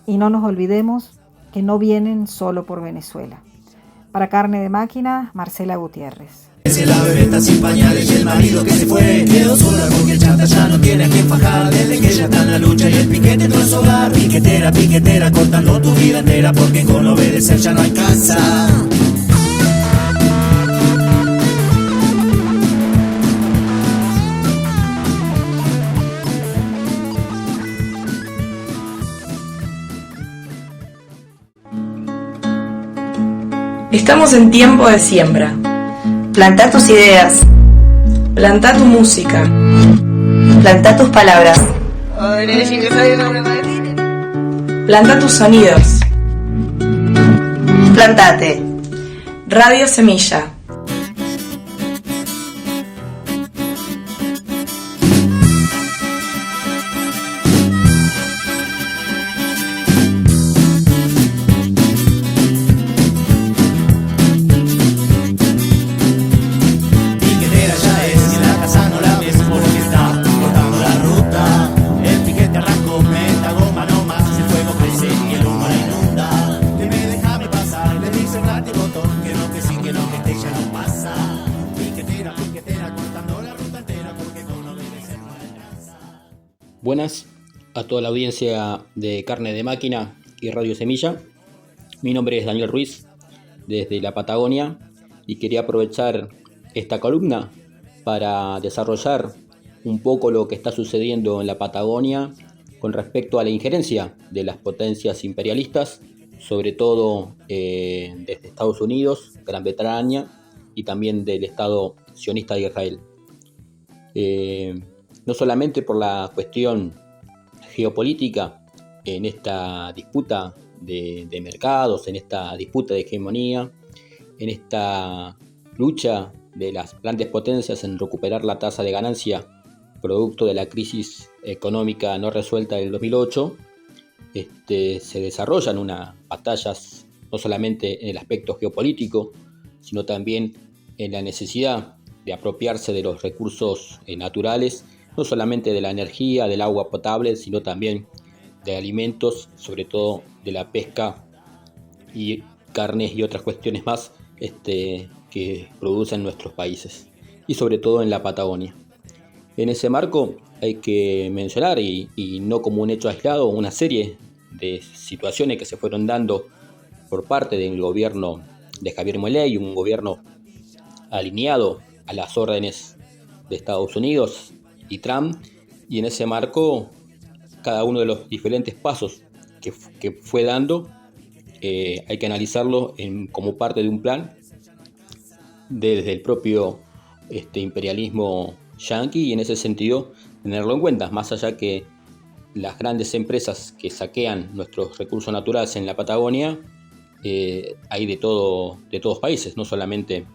Y no nos olvidemos que no vienen solo por Venezuela. Para Carne de Máquina, Marcela Gutiérrez. La bebeta sin pañales y el marido que se fue quedó sola porque el chata ya no tiene a quien fajar. Desde que ella está en la lucha y el piquete entró en su hogar. Piquetera, piquetera, cortando tu vida entera, porque con obedecer ya no alcanza. Estamos en tiempo de siembra. Plantá tus ideas. Plantá tu música. Plantá tus palabras. Plantá tus sonidos. Plantate. Radio Semilla. Buenas a toda la audiencia de Carne de Máquina y Radio Semilla. Mi nombre es Daniel Ruiz, desde la Patagonia, y quería aprovechar esta columna para desarrollar un poco lo que está sucediendo en la Patagonia con respecto a la injerencia de las potencias imperialistas, sobre todo desde Estados Unidos, Gran Bretaña y también del Estado sionista de Israel. No solamente por la cuestión geopolítica en esta disputa de mercados, en esta disputa de hegemonía, en esta lucha de las grandes potencias en recuperar la tasa de ganancia producto de la crisis económica no resuelta del 2008, se desarrollan unas batallas no solamente en el aspecto geopolítico, sino también en la necesidad de apropiarse de los recursos naturales, no solamente de la energía, del agua potable, sino también de alimentos, sobre todo de la pesca y carnes y otras cuestiones más que producen nuestros países, y sobre todo en la Patagonia. En ese marco hay que mencionar, y no como un hecho aislado, una serie de situaciones que se fueron dando por parte del gobierno de Javier Milei, un gobierno alineado a las órdenes de Estados Unidos y Trump, y en ese marco cada uno de los diferentes pasos que fue dando hay que analizarlo como parte de un plan desde el propio imperialismo yanqui, y en ese sentido tenerlo en cuenta, más allá que las grandes empresas que saquean nuestros recursos naturales en la Patagonia hay de todos países, no solamente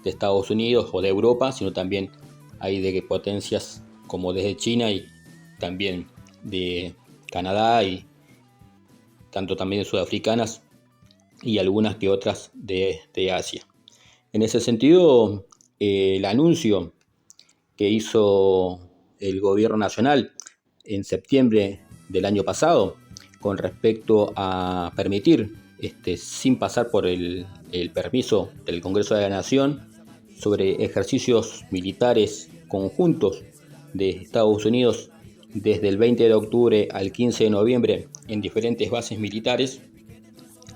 de Estados Unidos o de Europa, sino también hay de potencias como desde China y también de Canadá, y tanto también sudafricanas y algunas que otras de Asia. En ese sentido, el anuncio que hizo el gobierno nacional en septiembre del año pasado con respecto a permitir, sin pasar por el permiso del Congreso de la Nación, sobre ejercicios militares conjuntos de Estados Unidos desde el 20 de octubre al 15 de noviembre en diferentes bases militares,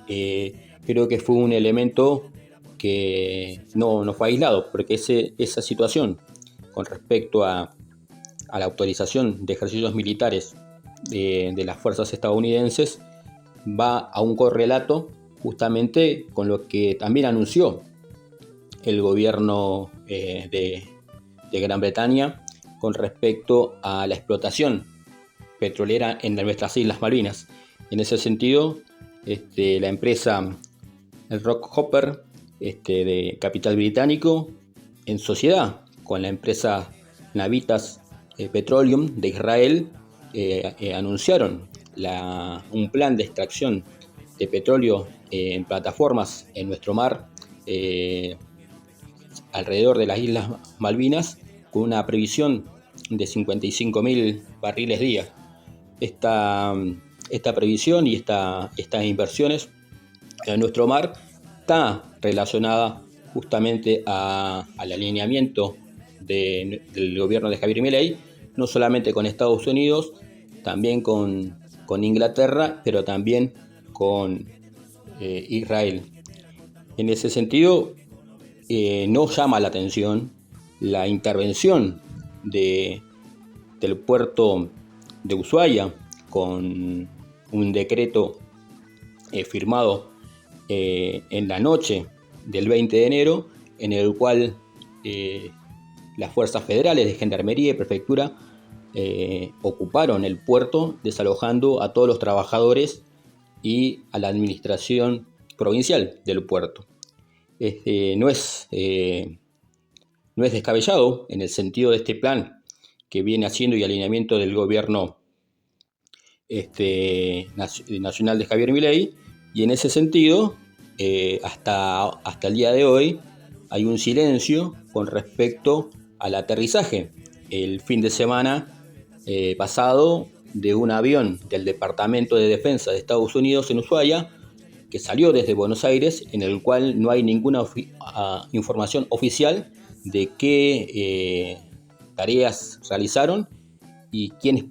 creo que fue un elemento que no fue aislado, porque esa situación con respecto a a la autorización de ejercicios militares de las fuerzas estadounidenses va a un correlato justamente con lo que también anunció el gobierno de Gran Bretaña con respecto a la explotación petrolera en nuestras Islas Malvinas. En ese sentido, la empresa Rockhopper de capital británico, en sociedad con la empresa Navitas Petroleum de Israel, anunciaron un plan de extracción de petróleo en plataformas en nuestro mar alrededor de las Islas Malvinas, con una previsión de 55.000 barriles día. Esta previsión y estas inversiones en nuestro mar está relacionada justamente al alineamiento del gobierno de Javier Milei, no solamente con Estados Unidos, también con Inglaterra, pero también con Israel. En ese sentido, no llama la atención la intervención del puerto de Ushuaia con un decreto firmado en la noche del 20 de enero, en el cual las fuerzas federales de Gendarmería y Prefectura ocuparon el puerto, desalojando a todos los trabajadores y a la administración provincial del puerto. No es descabellado en el sentido de este plan que viene haciendo y alineamiento del gobierno nacional de Javier Milei, y en ese sentido hasta el día de hoy hay un silencio con respecto al aterrizaje el fin de semana pasado de un avión del Departamento de Defensa de Estados Unidos en Ushuaia, que salió desde Buenos Aires, en el cual no hay ninguna información oficial de qué tareas realizaron y quiénes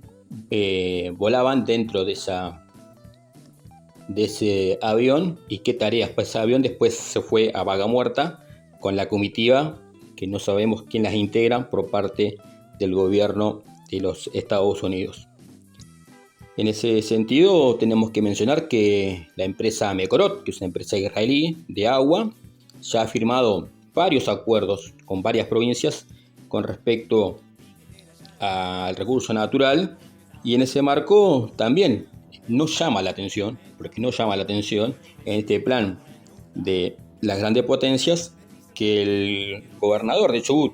volaban dentro de ese avión y qué tareas. Pues ese avión después se fue a Vaga Muerta con la comitiva, que no sabemos quién las integra por parte del gobierno de los Estados Unidos. En ese sentido, tenemos que mencionar que la empresa Mekorot, que es una empresa israelí de agua, ya ha firmado varios acuerdos con varias provincias con respecto al recurso natural, y en ese marco también no llama la atención, porque no llama la atención en este plan de las grandes potencias, que el gobernador de Chubut,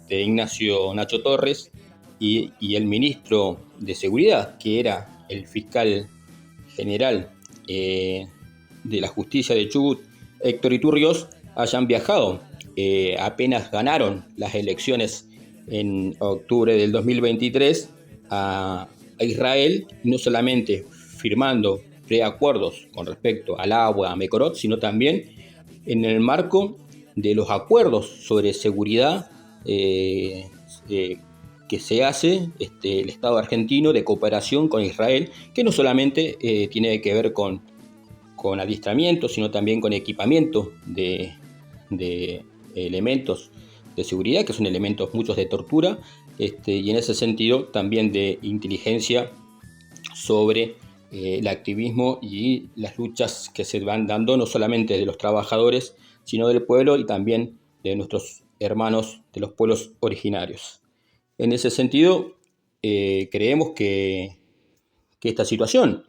Ignacio Nacho Torres, y el ministro de Seguridad, que era el fiscal general de la justicia de Chubut, Héctor Iturrios, hayan viajado. Apenas ganaron las elecciones en octubre del 2023 a Israel, no solamente firmando preacuerdos con respecto al agua, a Mekorot, sino también en el marco de los acuerdos sobre seguridad que se hace el Estado argentino de cooperación con Israel, que no solamente tiene que ver con adiestramiento, sino también con equipamiento de elementos de seguridad, que son elementos muchos de tortura, y en ese sentido también de inteligencia sobre el activismo y las luchas que se van dando, no solamente de los trabajadores, sino del pueblo y también de nuestros hermanos de los pueblos originarios. En ese sentido, creemos que esta situación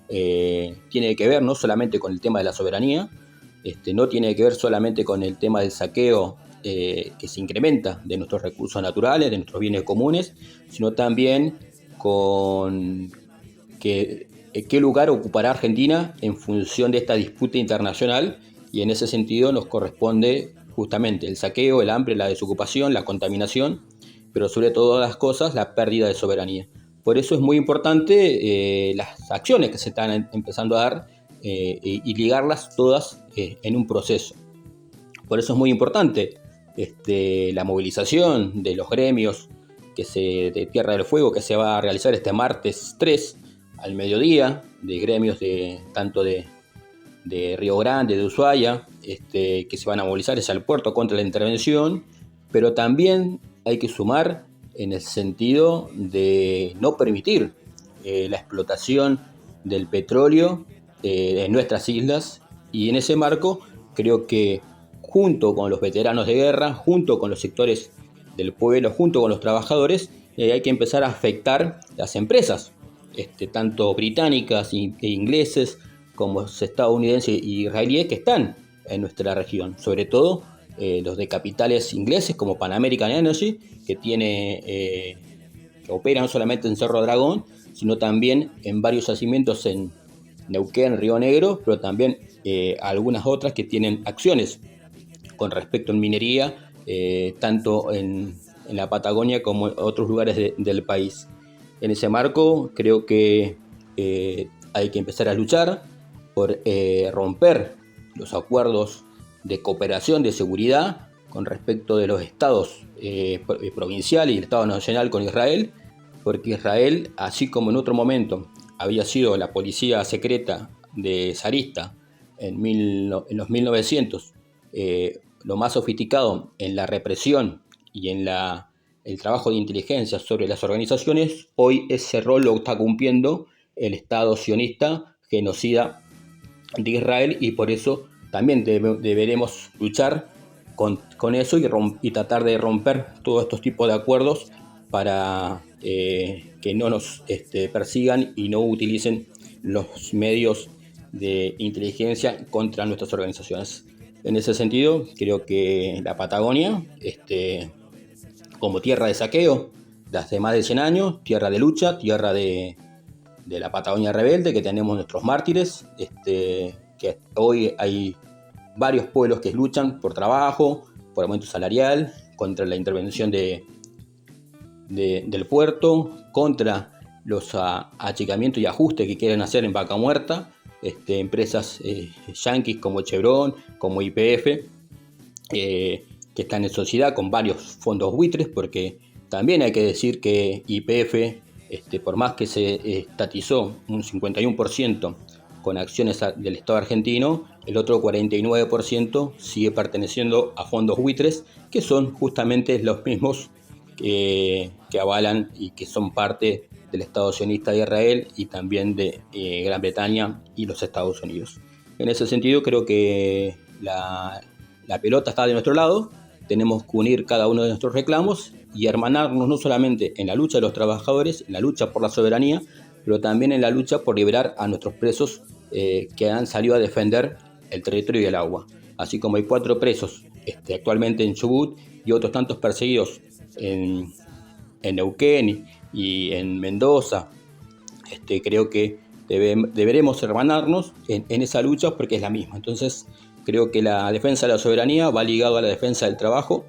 tiene que ver no solamente con el tema de la soberanía, no tiene que ver solamente con el tema del saqueo que se incrementa de nuestros recursos naturales, de nuestros bienes comunes, sino también con qué lugar ocupará Argentina en función de esta disputa internacional, y en ese sentido nos corresponde justamente el saqueo, el hambre, la desocupación, la contaminación, pero sobre todas las cosas la pérdida de soberanía. Por eso es muy importante las acciones que se están empezando a dar y ligarlas todas en un proceso. Por eso es muy importante la movilización de los gremios de Tierra del Fuego, que se va a realizar este martes 3 al mediodía, de gremios tanto de Río Grande, de Ushuaia, que se van a movilizar hacia el puerto contra la intervención, pero también hay que sumar en el sentido de no permitir la explotación del petróleo en nuestras islas, y en ese marco creo que junto con los veteranos de guerra, junto con los sectores del pueblo, junto con los trabajadores, hay que empezar a afectar las empresas, tanto británicas e ingleses como estadounidenses y israelíes que están en nuestra región, sobre todo los de capitales ingleses como Pan American Energy, que opera no solamente en Cerro Dragón, sino también en varios yacimientos en Neuquén, Río Negro, pero también algunas otras que tienen acciones con respecto a minería, tanto en la Patagonia como en otros lugares del país. En ese marco creo que hay que empezar a luchar por romper los acuerdos de cooperación de seguridad con respecto de los estados provincial y el Estado Nacional con Israel, porque Israel, así como en otro momento había sido la policía secreta de zarista en los 1900, lo más sofisticado en la represión y en el trabajo de inteligencia sobre las organizaciones, hoy ese rol lo está cumpliendo el Estado sionista genocida de Israel, y por eso también deberemos luchar con eso y tratar de romper todos estos tipos de acuerdos para que no nos persigan y no utilicen los medios de inteligencia contra nuestras organizaciones. En ese sentido, creo que la Patagonia, como tierra de saqueo de hace más de 100 años, tierra de lucha, tierra de la Patagonia rebelde, que tenemos nuestros mártires, que hoy hay varios pueblos que luchan por trabajo, por aumento salarial, contra la intervención del puerto, contra los achicamientos y ajustes que quieren hacer en Vaca Muerta, empresas yanquis como Chevron, como YPF, que están en sociedad con varios fondos buitres, porque también hay que decir que YPF, por más que se estatizó un 51% con acciones del Estado argentino, el otro 49% sigue perteneciendo a fondos buitres, que son justamente los mismos que avalan y que son parte del Estado sionista de Israel y también de Gran Bretaña y los Estados Unidos. En ese sentido, creo que la pelota está de nuestro lado. Tenemos que unir cada uno de nuestros reclamos y hermanarnos no solamente en la lucha de los trabajadores, en la lucha por la soberanía, pero también en la lucha por liberar a nuestros presos que han salido a defender el territorio y el agua. Así como hay 4 presos actualmente en Chubut y otros tantos perseguidos en Neuquén y en Mendoza, creo que deberemos hermanarnos en esa lucha, porque es la misma. Entonces creo que la defensa de la soberanía va ligado a la defensa del trabajo,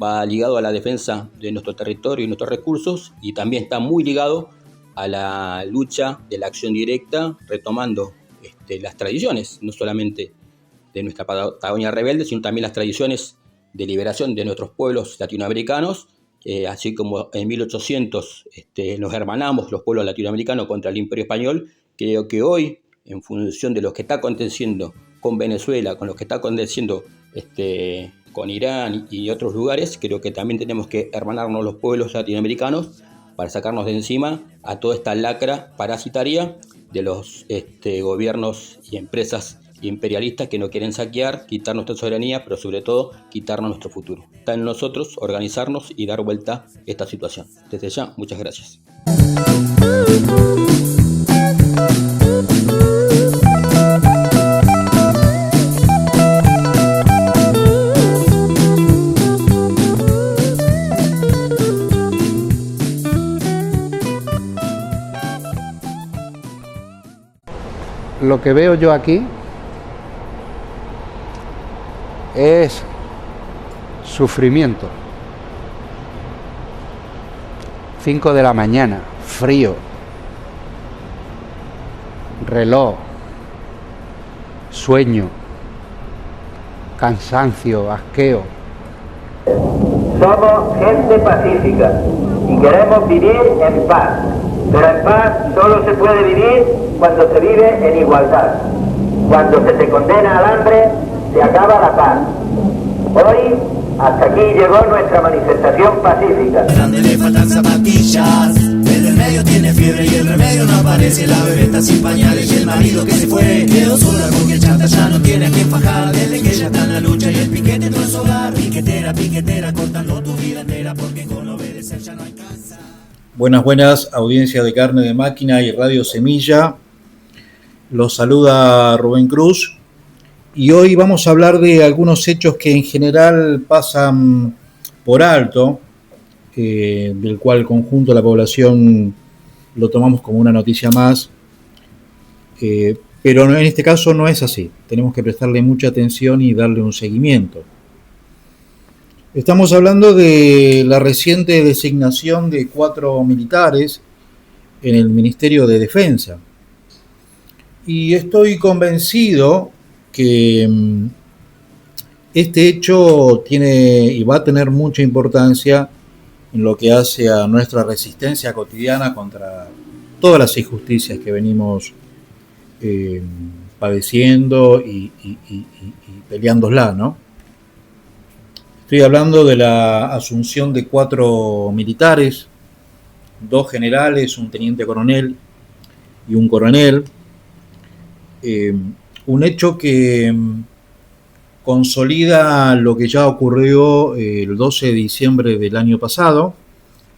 va ligado a la defensa de nuestro territorio y nuestros recursos, y también está muy ligado a la lucha de la acción directa, retomando las tradiciones, no solamente de nuestra Patagonia rebelde, sino también las tradiciones de liberación de nuestros pueblos latinoamericanos, así como en 1800 nos hermanamos los pueblos latinoamericanos contra el Imperio Español. Creo que hoy, en función de lo que está aconteciendo con Venezuela, con lo que está aconteciendo con Irán y otros lugares, creo que también tenemos que hermanarnos los pueblos latinoamericanos para sacarnos de encima a toda esta lacra parasitaria de los gobiernos y empresas imperialistas que no quieren saquear, quitar nuestra soberanía, pero sobre todo quitarnos nuestro futuro. Está en nosotros organizarnos y dar vuelta a esta situación. Desde ya, muchas gracias. Lo que veo yo aquí es sufrimiento. 5 de la mañana, frío, reloj, sueño, cansancio, asqueo. Somos gente pacífica y queremos vivir en paz, pero en paz solo se puede vivir cuando se vive en igualdad. Cuando se te condena al hambre, se acaba la paz. Hoy Hasta aquí llegó nuestra manifestación pacífica. Grande le faltan zapatillas, el del medio tiene fiebre y el remedio no aparece. La bebé está sin pañales y el marido que se fue quedó sola porque el chanta ya no tiene a quien fajar. Desde que ella está en la lucha y el piquete no es hogar. Piquetera, piquetera, cortando tu vida entera porque con obedecer ya no alcanza. Buenas, audiencia de Carne de Máquina y Radio Semilla. Los saluda Rubén Cruz. Y hoy vamos a hablar de algunos hechos que en general pasan por alto, del cual el conjunto de la población lo tomamos como una noticia más, pero en este caso no es así. Tenemos que prestarle mucha atención y darle un seguimiento. Estamos hablando de la reciente designación de 4 militares en el Ministerio de Defensa. Y estoy convencido que este hecho tiene y va a tener mucha importancia en lo que hace a nuestra resistencia cotidiana contra todas las injusticias que venimos padeciendo y peleándolas, ¿no? Estoy hablando de la asunción de 4 militares, 2 generales, un teniente coronel y un coronel. Un hecho que consolida lo que ya ocurrió el 12 de diciembre del año pasado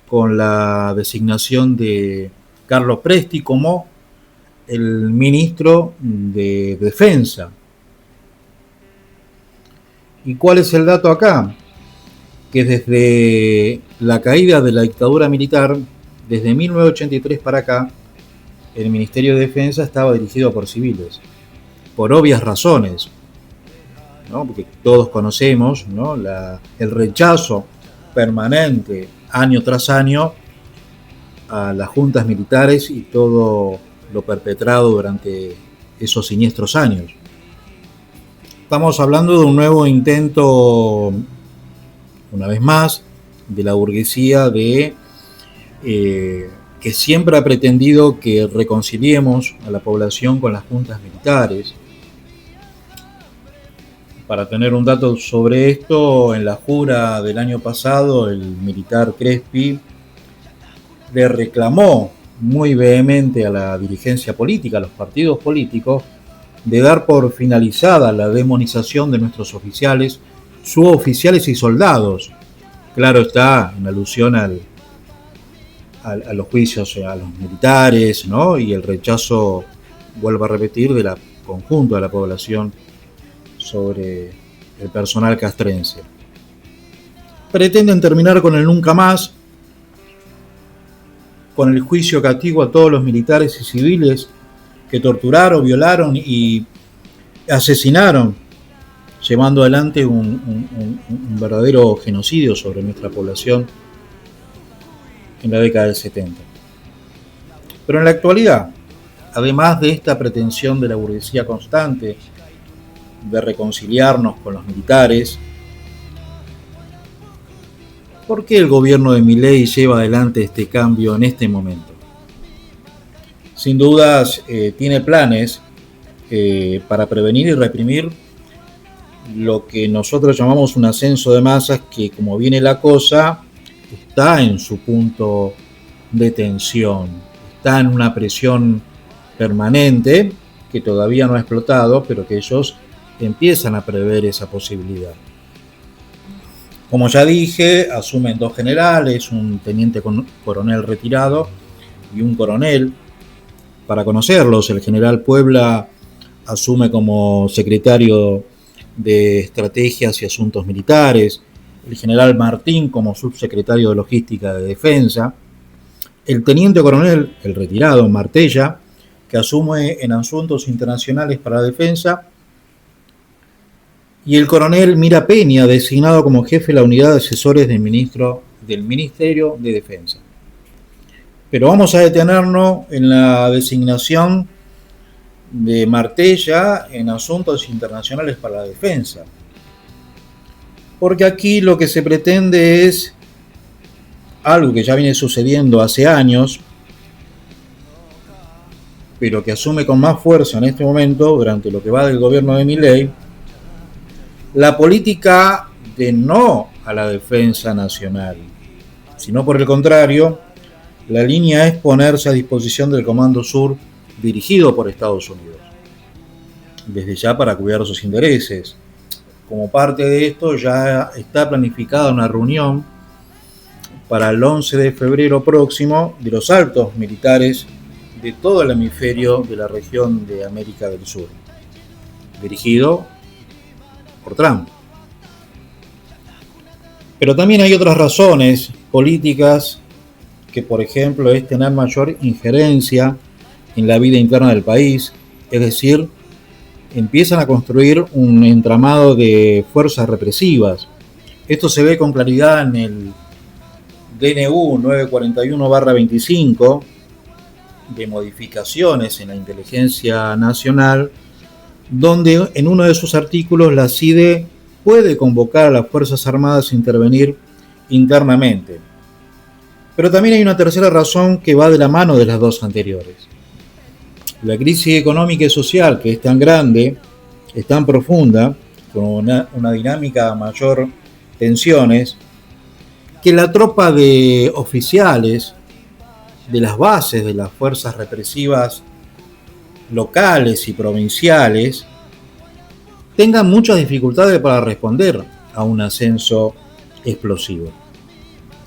con la designación de Carlos Presti como el ministro de Defensa. ¿Y cuál es el dato acá? Que desde la caída de la dictadura militar, desde 1983 para acá, el Ministerio de Defensa estaba dirigido por civiles. Por obvias razones, ¿no? Porque todos conocemos, ¿no? El rechazo permanente año tras año a las juntas militares y todo lo perpetrado durante esos siniestros años. Estamos hablando de un nuevo intento, una vez más, de la burguesía que siempre ha pretendido que reconciliemos a la población con las juntas militares. Para tener un dato sobre esto, en la jura del año pasado, el militar Crespi le reclamó muy vehemente a la dirigencia política, a los partidos políticos, de dar por finalizada la demonización de nuestros oficiales, suboficiales y soldados. Claro está, en alusión a los juicios a los militares, ¿no? Y el rechazo, vuelvo a repetir, del conjunto de la población sobre el personal castrense. Pretenden terminar con el nunca más, con el juicio castigo a todos los militares y civiles que torturaron, violaron y asesinaron, llevando adelante un verdadero genocidio sobre nuestra población en la década del 70. Pero en la actualidad, además de esta pretensión de la burguesía constante de reconciliarnos con los militares, ¿por qué el gobierno de Milei lleva adelante este cambio en este momento? Sin dudas tiene planes para prevenir y reprimir lo que nosotros llamamos un ascenso de masas que, como viene la cosa, está en su punto de tensión, está en una presión permanente que todavía no ha explotado, pero que ellos empiezan a prever esa posibilidad. Como ya dije, asumen 2 generales, un teniente coronel retirado y un coronel. Para conocerlos, el general Puebla asume como secretario de Estrategias y Asuntos Militares, el general Martín como subsecretario de Logística de Defensa, el teniente coronel, el retirado, Martella, que asume en Asuntos Internacionales para la Defensa, y el coronel Mira Peña, designado como jefe de la unidad de asesores del Ministerio de Defensa. Pero vamos a detenernos en la designación de Martella en Asuntos Internacionales para la Defensa. Porque aquí lo que se pretende es algo que ya viene sucediendo hace años, pero que asume con más fuerza en este momento, durante lo que va del gobierno de Milei, la política directamente no a la defensa nacional, sino por el contrario, la línea es ponerse a disposición del Comando Sur dirigido por Estados Unidos, desde ya para cuidar sus intereses. Como parte de esto ya está planificada una reunión para el 11 de febrero próximo de los altos militares de todo el hemisferio de la región de América del Sur, dirigido por Trump. Pero también hay otras razones políticas que, por ejemplo, es tener mayor injerencia en la vida interna del país, es decir, empiezan a construir un entramado de fuerzas represivas. Esto se ve con claridad en el DNU 941/25 de modificaciones en la inteligencia nacional, donde en uno de sus artículos la CIDE puede convocar a las Fuerzas Armadas a intervenir internamente. Pero también hay una tercera razón que va de la mano de las dos anteriores. La crisis económica y social, que es tan grande, es tan profunda, con una dinámica de mayor tensiones, que la tropa de oficiales de las bases de las fuerzas represivas locales y provinciales tengan muchas dificultades para responder a un ascenso explosivo.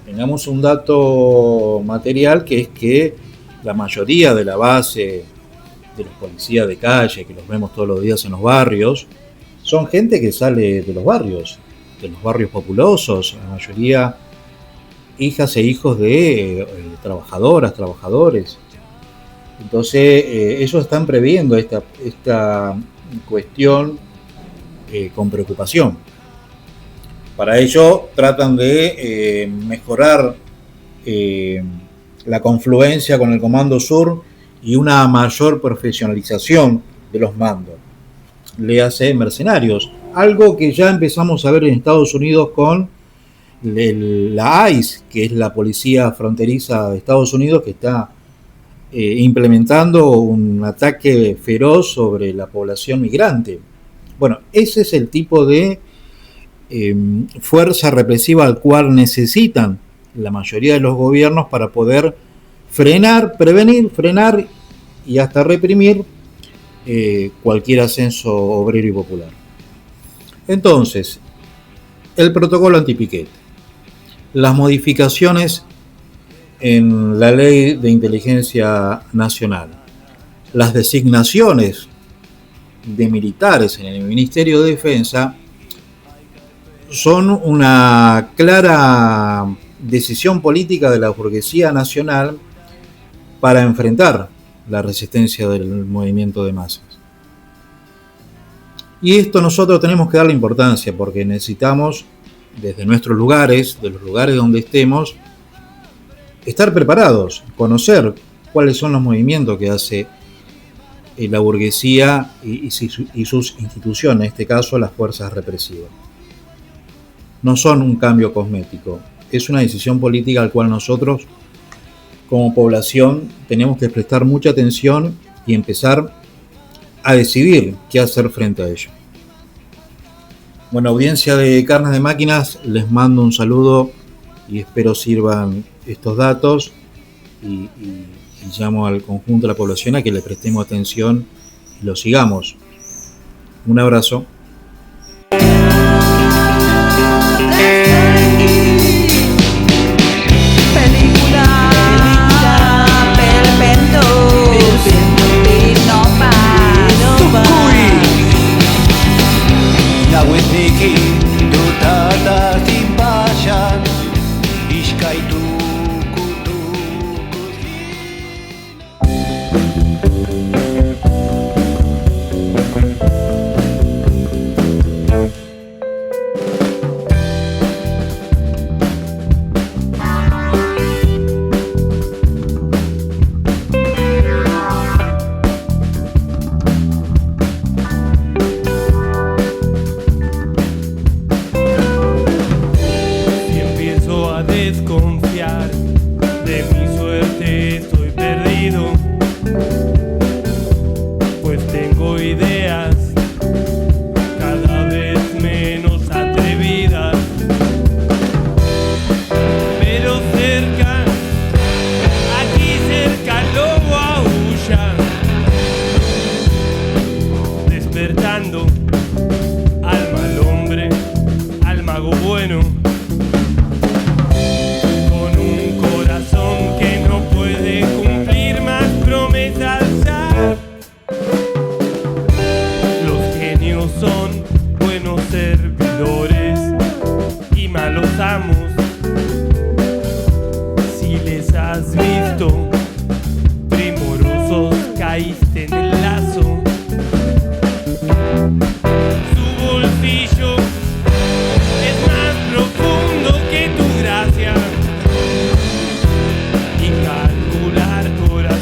Tengamos un dato material, que es que la mayoría de la base de los policías de calle, que los vemos todos los días en los barrios, son gente que sale de los barrios populosos, la mayoría hijas e hijos de trabajadoras, trabajadores. Entonces ellos están previendo esta cuestión con preocupación. Para ello tratan de mejorar la confluencia con el Comando Sur y una mayor profesionalización de los mandos. Le hace mercenarios, algo que ya empezamos a ver en Estados Unidos con la ICE, que es la policía fronteriza de Estados Unidos, que está implementando un ataque feroz sobre la población migrante. Bueno, ese es el tipo de fuerza represiva al cual necesitan la mayoría de los gobiernos para poder frenar, prevenir, frenar y hasta reprimir cualquier ascenso obrero y popular. Entonces, el protocolo antipiquete, las modificaciones en la ley de inteligencia nacional, las designaciones de militares en el Ministerio de Defensa son una clara decisión política de la burguesía nacional para enfrentar la resistencia del movimiento de masas. Y esto nosotros tenemos que darle importancia, porque necesitamos, desde nuestros lugares, de los lugares donde estemos, estar preparados, conocer cuáles son los movimientos que hace la burguesía y sus instituciones, en este caso las fuerzas represivas. No son un cambio cosmético, es una decisión política al cual nosotros, como población, tenemos que prestar mucha atención y empezar a decidir qué hacer frente a ello. Bueno, audiencia de Carnes de Máquinas, les mando un saludo y espero sirvan estos datos y llamo al conjunto de la población a que le prestemos atención y lo sigamos. Un abrazo. Nahuetniki dutata timpayan iskaitu kutu.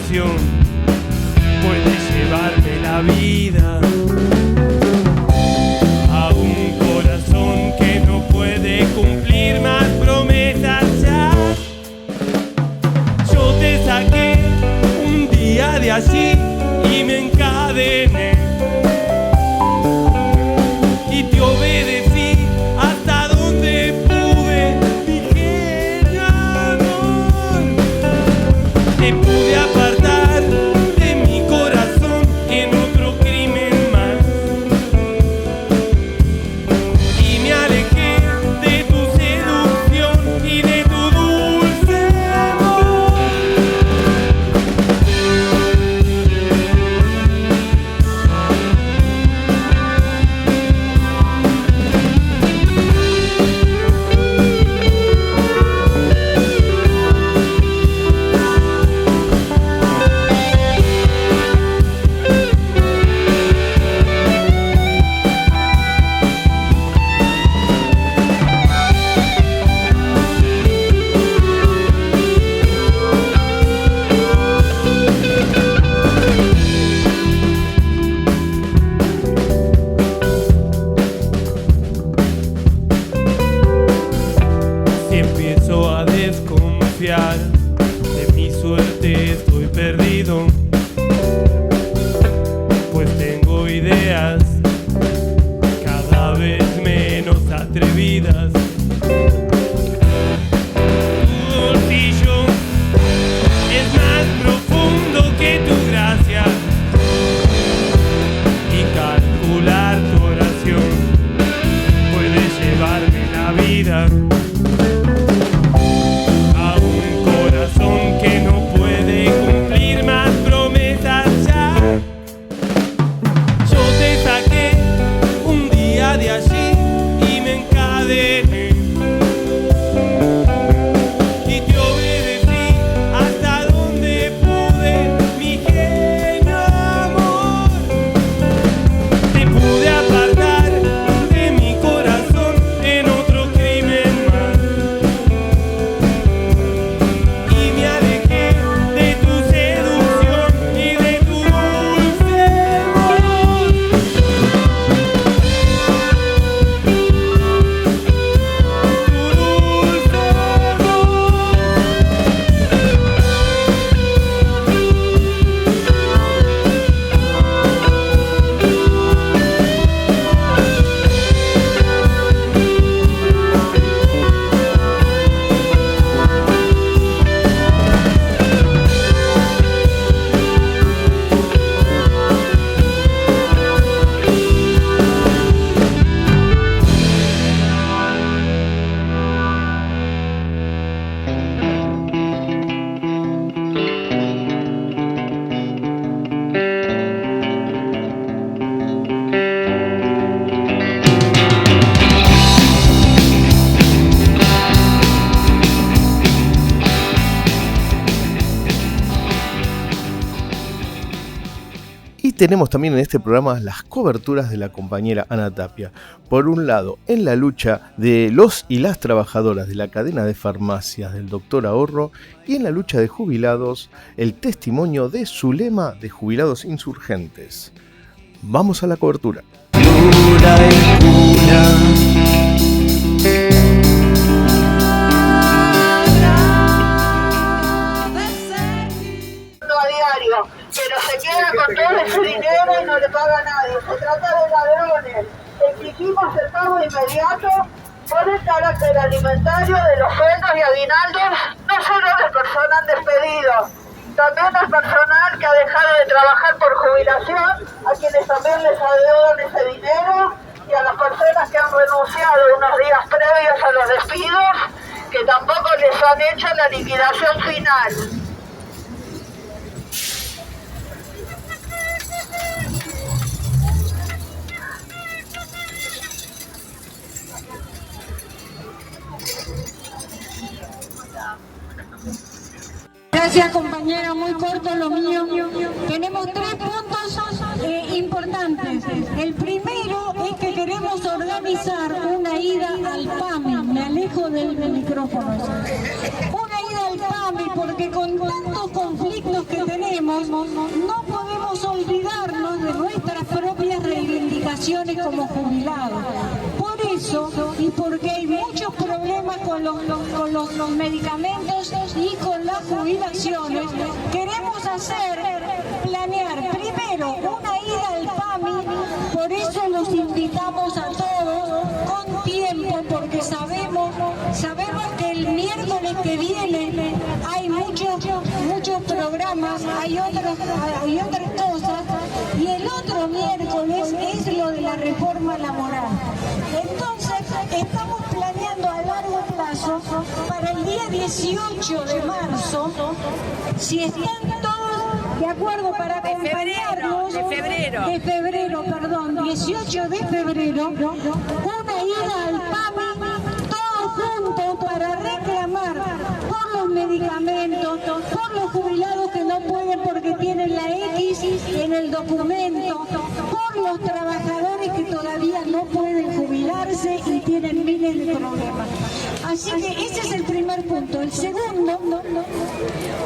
ilusión puede llevarme la vida a un corazón que no puede cumplir más promesas ya. Yo te saqué un día de allí y me encadené y te obedecí hasta donde pude, mi genio amor. Te pude apartar de mi corazón en otro crimen más y me alejé de tu seducción y de tu dulce amor. Si empiezo a desconfiar de mi suerte, estoy perdido, pues tengo ideas cada vez menos atrevidas. Tu bolsillo es más profundo que tu gracia y calcular tu oración puede llevarme la vida a un corazón que no puede cumplir más promesas ya. Yo te saqué un día de allí y me encadené y te obedecí hasta donde pude, mi genio amor. Te pude apartar de mi corazón en otro crimen más y me alejé de tu seducción y de tu dulce amor. Tu dulce amor. Y tenemos también en este programa las coberturas de la compañera Ana Tapia. Por un lado, en la lucha de los y las trabajadoras de la cadena de farmacias del Doctor Ahorro, y en la lucha de jubilados, el testimonio de Zulema de Jubilados Insurgentes. Vamos a la cobertura. A diario, pero se queda con todo ese dinero y no le paga a nadie. Se trata de ladrones. Exigimos el pago inmediato por el carácter alimentario de los sueldos y aguinaldos, no solo del personal despedido, también del personal que ha dejado de trabajar por jubilación, a quienes también les adeudan ese dinero, y a las personas que han renunciado unos días previos a los despidos, que tampoco les han hecho la liquidación final. Gracias, compañera, muy corto lo mío. Tenemos 3 puntos importantes. El primero es que queremos organizar una ida al PAMI. Me alejo del micrófono. Una ida al PAMI porque con tantos conflictos que tenemos no podemos olvidarnos de nuestras propias reivindicaciones como jubilados. Por eso, y porque hay muchos problemas con los medicamentos y con las jubilaciones, queremos planear primero una ida al PAMI. Por eso los invitamos a todos con tiempo, porque sabemos que el miércoles que viene hay muchos programas, hay otras cosas, y el otro miércoles es lo de la reforma laboral. Entonces estamos planeando a largo plazo para el día 18 de marzo, si están todos de acuerdo, para acompañarnos, de febrero, 18 de febrero, una ida al PAMI, todos juntos, para reclamar por los medicamentos, por los jubilados que no pueden porque tienen la X en el documento, por los trabajadores que todavía no pueden jubilarse y tienen miles de problemas. Así que ese es el primer punto. El segundo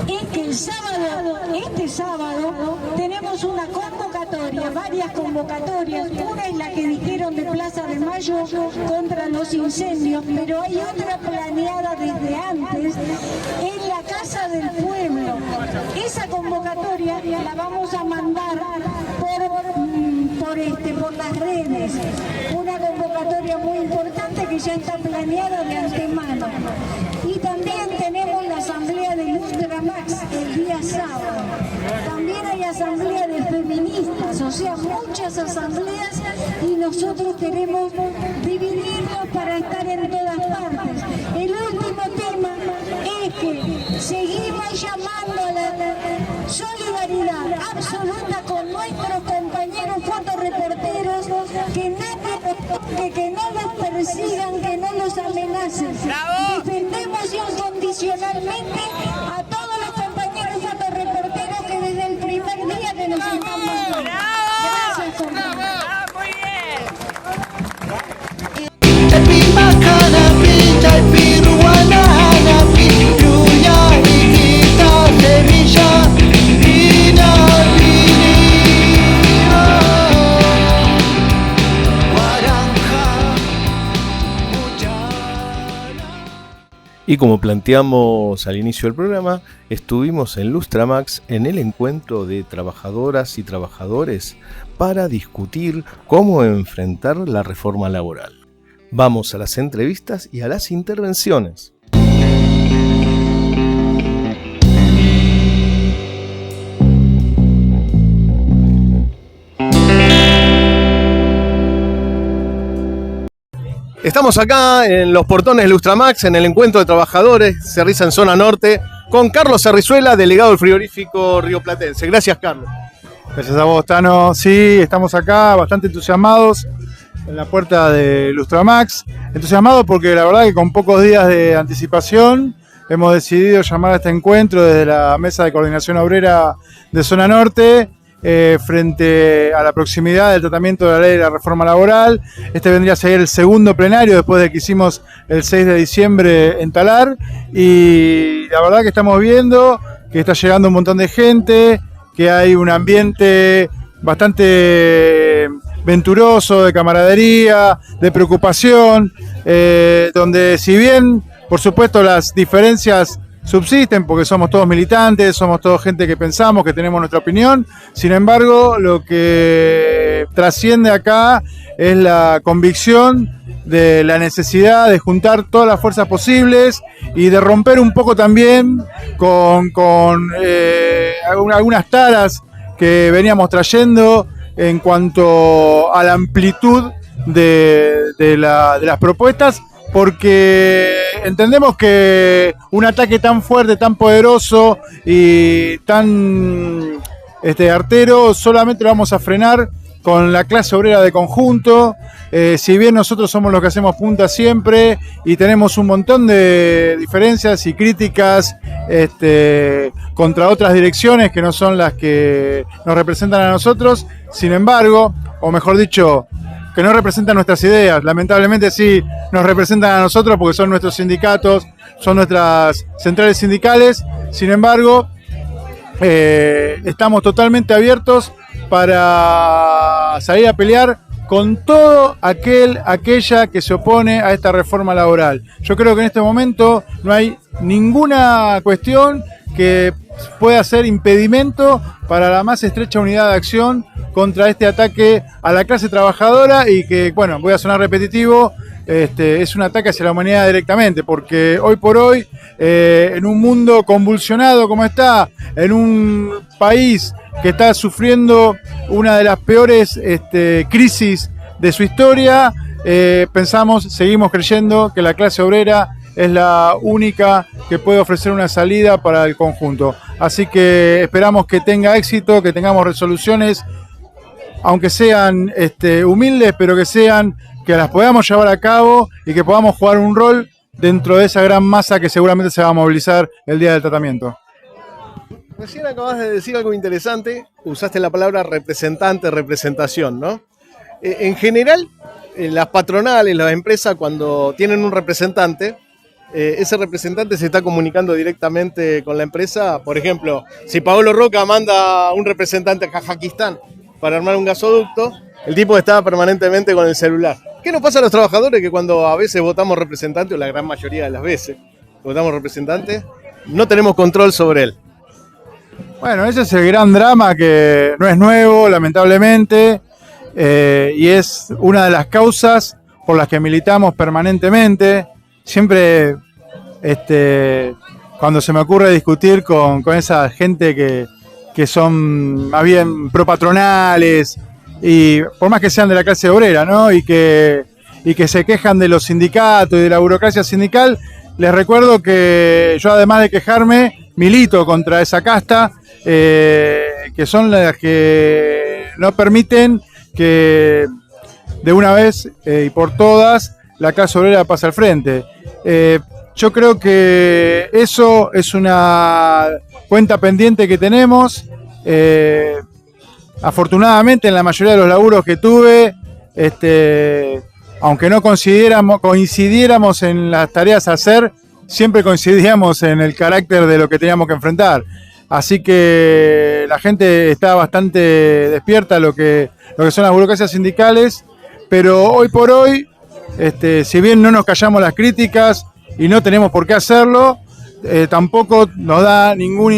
es que este sábado, tenemos una convocatoria, varias convocatorias. Una es la que dijeron de Plaza de Mayo contra los incendios, pero hay otra planeada desde antes en la Casa del Pueblo. Esa convocatoria la vamos a mandar por las redes. Una convocatoria muy importante que ya está planeada de antemano. Y también tenemos la asamblea de Lustramax el día sábado. También hay asamblea de feministas, o sea, muchas asambleas, y nosotros queremos dividirnos para estar en todas partes. El último tema es que seguimos llamando a la solidaridad absoluta con nuestros compañeros fotoreporteros, que no los persigan, que no los amenacen. Defendemos incondicionalmente a todos los compañeros fotoreporteros que desde el primer día que nos están mandando. Gracias, compañeros. Muy bien. Y como planteamos al inicio del programa, estuvimos en Lustramax en el encuentro de trabajadoras y trabajadores para discutir cómo enfrentar la reforma laboral. Vamos a las entrevistas y a las intervenciones. Estamos acá en los portones de Lustramax, en el encuentro de trabajadores, se realiza en zona norte, con Carlos Cerrizuela, delegado del frigorífico rioplatense. Gracias, Carlos. Gracias a vos, Tano. Sí, estamos acá bastante entusiasmados en la puerta de Lustramax. Entusiasmados porque la verdad que con pocos días de anticipación hemos decidido llamar a este encuentro desde la Mesa de Coordinación Obrera de Zona Norte, frente a la proximidad del tratamiento de la ley de la reforma laboral. Este vendría a ser el segundo plenario después de que hicimos el 6 de diciembre en Talar, y la verdad que estamos viendo que está llegando un montón de gente, que hay un ambiente bastante venturoso, de camaradería, de preocupación, donde si bien por supuesto las diferencias subsisten porque somos todos militantes, somos todos gente que pensamos, que tenemos nuestra opinión. Sin embargo, lo que trasciende acá es la convicción de la necesidad de juntar todas las fuerzas posibles y de romper un poco también con algunas taras que veníamos trayendo en cuanto a la amplitud de las propuestas, porque entendemos que un ataque tan fuerte, tan poderoso y tan artero solamente lo vamos a frenar con la clase obrera de conjunto. Si bien nosotros somos los que hacemos punta siempre y tenemos un montón de diferencias y críticas contra otras direcciones que no son las que nos representan a nosotros, sin embargo, o mejor dicho, que no representan nuestras ideas, lamentablemente sí nos representan a nosotros porque son nuestros sindicatos, son nuestras centrales sindicales. Sin embargo, estamos totalmente abiertos para salir a pelear con todo aquella que se opone a esta reforma laboral. Yo creo que en este momento no hay ninguna cuestión que pueda ser impedimento para la más estrecha unidad de acción contra este ataque a la clase trabajadora y que, bueno, voy a sonar repetitivo, es un ataque hacia la humanidad directamente, porque hoy por hoy, en un mundo convulsionado como está, en un país que está sufriendo una de las peores crisis de su historia, seguimos creyendo que la clase obrera es la única que puede ofrecer una salida para el conjunto. Así que esperamos que tenga éxito, que tengamos resoluciones, aunque sean humildes, pero que las podamos llevar a cabo y que podamos jugar un rol dentro de esa gran masa que seguramente se va a movilizar el día del tratamiento. Recién acabas de decir algo interesante, usaste la palabra representante, representación, ¿no? En general, las patronales, las empresas, cuando tienen un representante, ese representante se está comunicando directamente con la empresa. Por ejemplo, si Paolo Roca manda un representante a Kazajistán para armar un gasoducto, el tipo está permanentemente con el celular. ¿Qué nos pasa a los trabajadores que cuando a veces votamos representante, o la gran mayoría de las veces votamos representante, no tenemos control sobre él? Bueno, ese es el gran drama que no es nuevo, lamentablemente, y es una de las causas por las que militamos permanentemente. Siempre, cuando se me ocurre discutir con esa gente que son más bien propatronales, y por más que sean de la clase obrera, ¿no? Y que se quejan de los sindicatos y de la burocracia sindical, les recuerdo que yo, además de quejarme, milito contra esa casta, que son las que no permiten que de una vez y por todas la clase obrera pase al frente. Yo creo que eso es una cuenta pendiente que tenemos. Afortunadamente, en la mayoría de los laburos que tuve, aunque no coincidiéramos en las tareas a hacer, siempre coincidíamos en el carácter de lo que teníamos que enfrentar. Así que la gente está bastante despierta a lo que son las burocracias sindicales, pero hoy por hoy, si bien no nos callamos las críticas y no tenemos por qué hacerlo, tampoco nos da ningún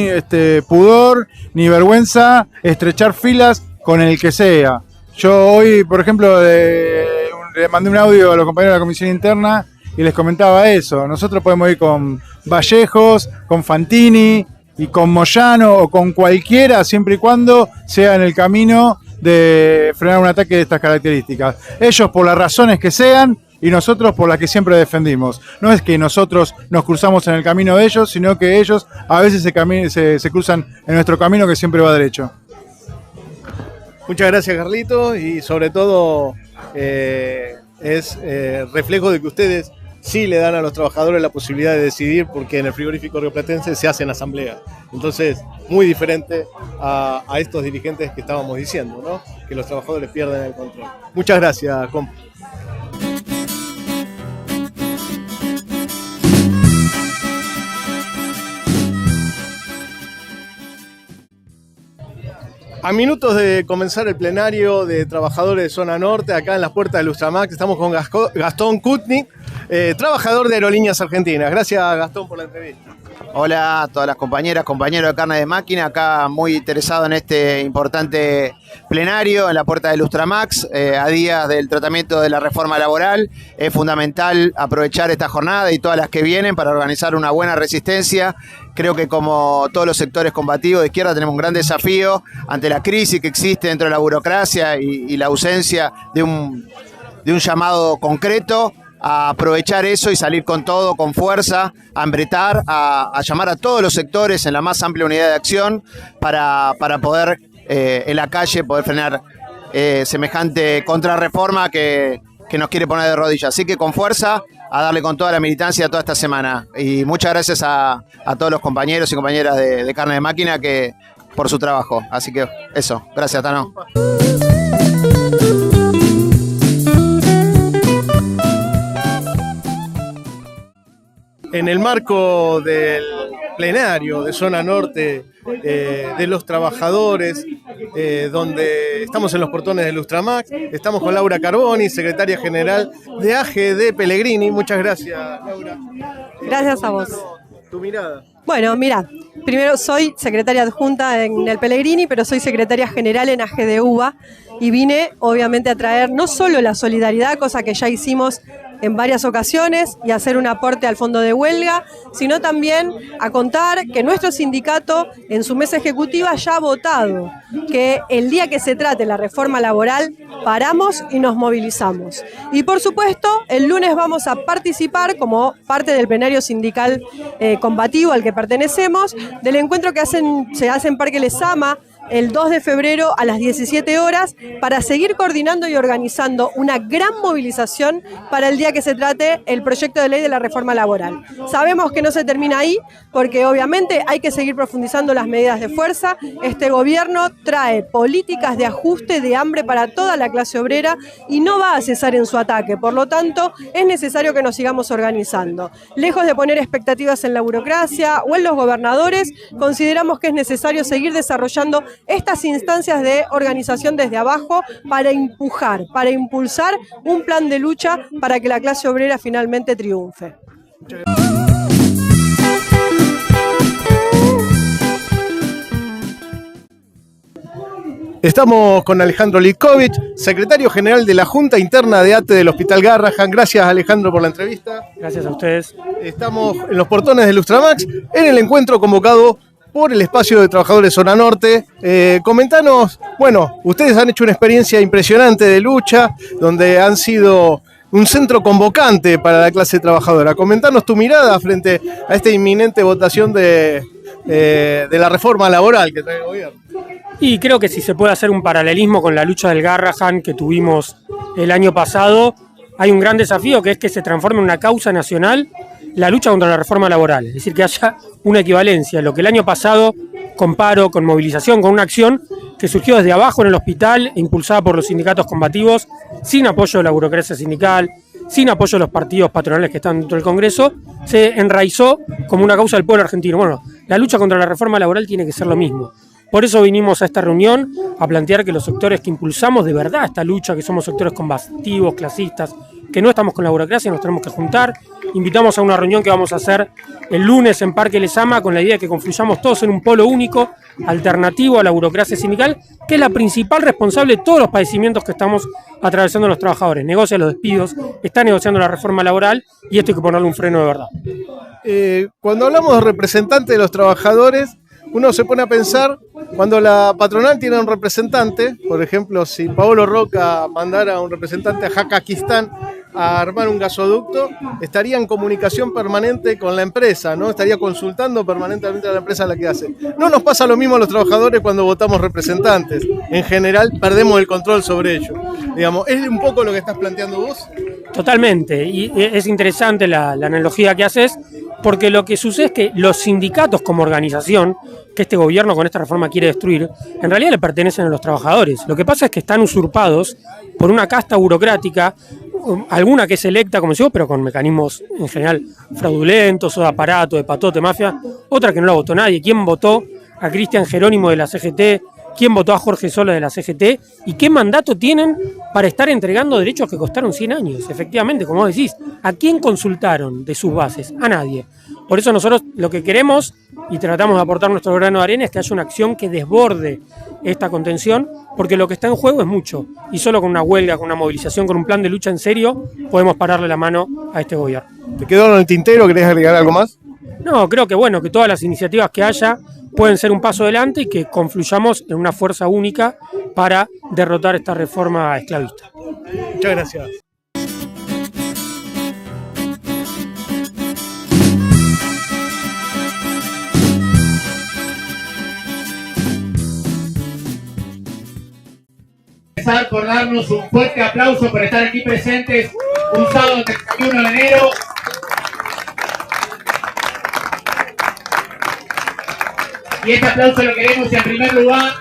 pudor ni vergüenza estrechar filas con el que sea. Yo hoy, por ejemplo, le mandé un audio a los compañeros de la comisión interna y les comentaba eso. Nosotros podemos ir con Vallejos, con Fantini y con Moyano o con cualquiera, siempre y cuando sea en el camino de frenar un ataque de estas características. Ellos por las razones que sean y nosotros por las que siempre defendimos. No es que nosotros nos cruzamos en el camino de ellos, sino que ellos a veces se cruzan en nuestro camino que siempre va derecho. Muchas gracias, Carlito, y sobre todo es reflejo de que ustedes sí le dan a los trabajadores la posibilidad de decidir, porque en el frigorífico rioplatense se hacen asambleas. Entonces, muy diferente a estos dirigentes que estábamos diciendo, ¿no? Que los trabajadores pierden el control. Muchas gracias, compa. A minutos de comenzar el plenario de trabajadores de Zona Norte, acá en las puertas del Lustramax, estamos con Gastón Kutnik, trabajador de Aerolíneas Argentinas. Gracias, Gastón, por la entrevista. Hola a todas las compañeras, compañeros de Carne de Máquina, acá muy interesado en este importante plenario en la puerta de Lustramax, a días del tratamiento de la reforma laboral. Es fundamental aprovechar esta jornada y todas las que vienen para organizar una buena resistencia. Creo que como todos los sectores combativos de izquierda tenemos un gran desafío ante la crisis que existe dentro de la burocracia y la ausencia de un llamado concreto a aprovechar eso y salir con todo, con fuerza, a embretar, a llamar a todos los sectores en la más amplia unidad de acción para poder en la calle poder frenar semejante contrarreforma que nos quiere poner de rodillas. Así que con fuerza, a darle con toda la militancia toda esta semana. Y muchas gracias a todos los compañeros y compañeras de Carne de Máquina por su trabajo. Así que eso, gracias, Tano. En el marco del plenario de Zona Norte de los trabajadores, donde estamos en los portones de Lustramax. Estamos con Laura Carboni, secretaria general de AGD Pellegrini. Muchas gracias, Laura. Gracias a vos. Tu mirada. Bueno, mira, primero soy secretaria adjunta en el Pellegrini, pero soy secretaria general en AGD UBA y vine obviamente a traer no solo la solidaridad, cosa que ya hicimos en varias ocasiones, y hacer un aporte al fondo de huelga, sino también a contar que nuestro sindicato en su mesa ejecutiva ya ha votado que el día que se trate la reforma laboral paramos y nos movilizamos. Y por supuesto, el lunes vamos a participar como parte del plenario sindical combativo al que pertenecemos, del encuentro que se hace en Parque Lezama el 2 de febrero a las 17 horas para seguir coordinando y organizando una gran movilización para el día que se trate el proyecto de ley de la reforma laboral. Sabemos que no se termina ahí porque obviamente hay que seguir profundizando las medidas de fuerza. Este gobierno trae políticas de ajuste de hambre para toda la clase obrera y no va a cesar en su ataque. Por lo tanto, es necesario que nos sigamos organizando. Lejos de poner expectativas en la burocracia o en los gobernadores, consideramos que es necesario seguir desarrollando estas instancias de organización desde abajo para empujar, para impulsar un plan de lucha para que la clase obrera finalmente triunfe. Estamos con Alejandro Litkovich, secretario general de la Junta Interna de ATE del Hospital Garrahan. Gracias, Alejandro, por la entrevista. Gracias a ustedes. Estamos en los portones de Lustramax en el encuentro convocado por el espacio de trabajadores Zona Norte. Comentanos, bueno, ustedes han hecho una experiencia impresionante de lucha, donde han sido un centro convocante para la clase trabajadora. Comentanos tu mirada frente a esta inminente votación de la reforma laboral que trae el gobierno. Y creo que si se puede hacer un paralelismo con la lucha del Garrahan que tuvimos el año pasado, hay un gran desafío que es que se transforme en una causa nacional la lucha contra la reforma laboral, es decir, que haya una equivalencia, lo que el año pasado, con paro, con movilización, con una acción que surgió desde abajo en el hospital, impulsada por los sindicatos combativos, sin apoyo de la burocracia sindical, sin apoyo de los partidos patronales que están dentro del Congreso, se enraizó como una causa del pueblo argentino. Bueno, la lucha contra la reforma laboral tiene que ser lo mismo. Por eso vinimos a esta reunión a plantear que los sectores que impulsamos de verdad esta lucha, que somos sectores combativos, clasistas, que no estamos con la burocracia, nos tenemos que juntar. Invitamos a una reunión que vamos a hacer el lunes en Parque Lezama con la idea de que confluyamos todos en un polo único, alternativo a la burocracia sindical, que es la principal responsable de todos los padecimientos que estamos atravesando los trabajadores. Negocia los despidos, está negociando la reforma laboral y esto hay que ponerle un freno de verdad. Cuando hablamos de representantes de los trabajadores, uno se pone a pensar, cuando la patronal tiene un representante, por ejemplo, si Paolo Roca mandara a un representante a Jacaquistán a armar un gasoducto, estaría en comunicación permanente con la empresa, ¿no? Estaría consultando permanentemente a la empresa la que hace. No nos pasa lo mismo a los trabajadores cuando votamos representantes. En general, perdemos el control sobre ellos. Digamos, ¿es un poco lo que estás planteando vos? Totalmente, y es interesante la analogía que haces, porque lo que sucede es que los sindicatos como organización, que este gobierno con esta reforma quiere destruir, en realidad le pertenecen a los trabajadores. Lo que pasa es que están usurpados por una casta burocrática, alguna que es electa, como decimos, pero con mecanismos en general fraudulentos o de aparato, de patote, mafia, otra que no la votó nadie. ¿Quién votó a Cristian Jerónimo de la CGT? ¿Quién votó a Jorge Sola de la CGT? ¿Y qué mandato tienen para estar entregando derechos que costaron 100 años? Efectivamente, como vos decís, ¿a quién consultaron de sus bases? A nadie. Por eso nosotros lo que queremos y tratamos de aportar nuestro grano de arena es que haya una acción que desborde esta contención, porque lo que está en juego es mucho. Y solo con una huelga, con una movilización, con un plan de lucha en serio, podemos pararle la mano a este gobierno. ¿Te quedó en el tintero? ¿Querés agregar algo más? No, creo que bueno, que todas las iniciativas que haya pueden ser un paso adelante y que confluyamos en una fuerza única para derrotar esta reforma esclavista. Muchas gracias. Empezar por darnos un fuerte aplauso por estar aquí presentes un sábado 31 de enero. Y este aplauso lo queremos en primer lugar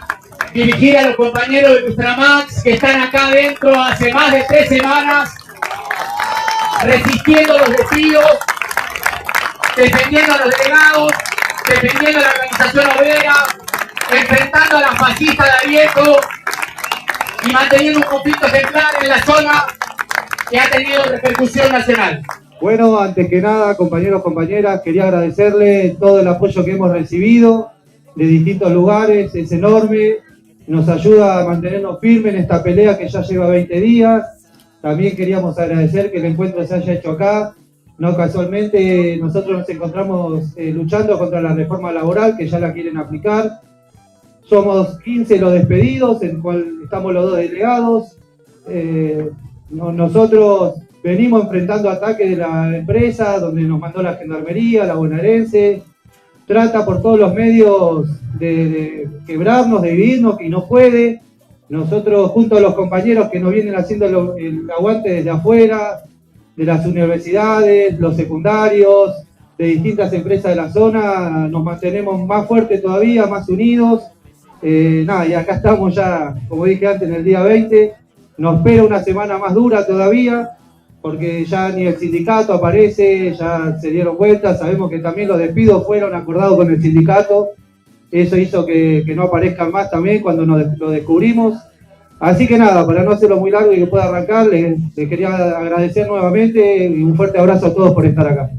dirigir a los compañeros de Lustramax que están acá adentro hace más de 3 semanas resistiendo los despidos, defendiendo a los delegados, defendiendo la organización obrera, enfrentando a las fascistas de Viejo y manteniendo un conflicto ejemplar en la zona que ha tenido repercusión nacional. Bueno, antes que nada, compañeros, compañeras, quería agradecerles todo el apoyo que hemos recibido de distintos lugares, es enorme, nos ayuda a mantenernos firmes en esta pelea que ya lleva 20 días. También queríamos agradecer que el encuentro se haya hecho acá. No casualmente nosotros nos encontramos luchando contra la reforma laboral que ya la quieren aplicar. Somos 15 los despedidos, en el cual estamos los 2 delegados. Nosotros venimos enfrentando ataques de la empresa, donde nos mandó la Gendarmería, la bonaerense. Trata por todos los medios de quebrarnos, de dividirnos, y no puede. Nosotros, junto a los compañeros que nos vienen haciendo el aguante desde afuera, de las universidades, los secundarios, de distintas empresas de la zona, nos mantenemos más fuertes todavía, más unidos. Y acá estamos ya, como dije antes, en el día 20. Nos espera una semana más dura todavía, porque ya ni el sindicato aparece, ya se dieron vuelta. Sabemos que también los despidos fueron acordados con el sindicato. Eso hizo que no aparezcan más también cuando lo descubrimos. Así que nada, para no hacerlo muy largo y que pueda arrancar, les quería agradecer nuevamente y un fuerte abrazo a todos por estar acá.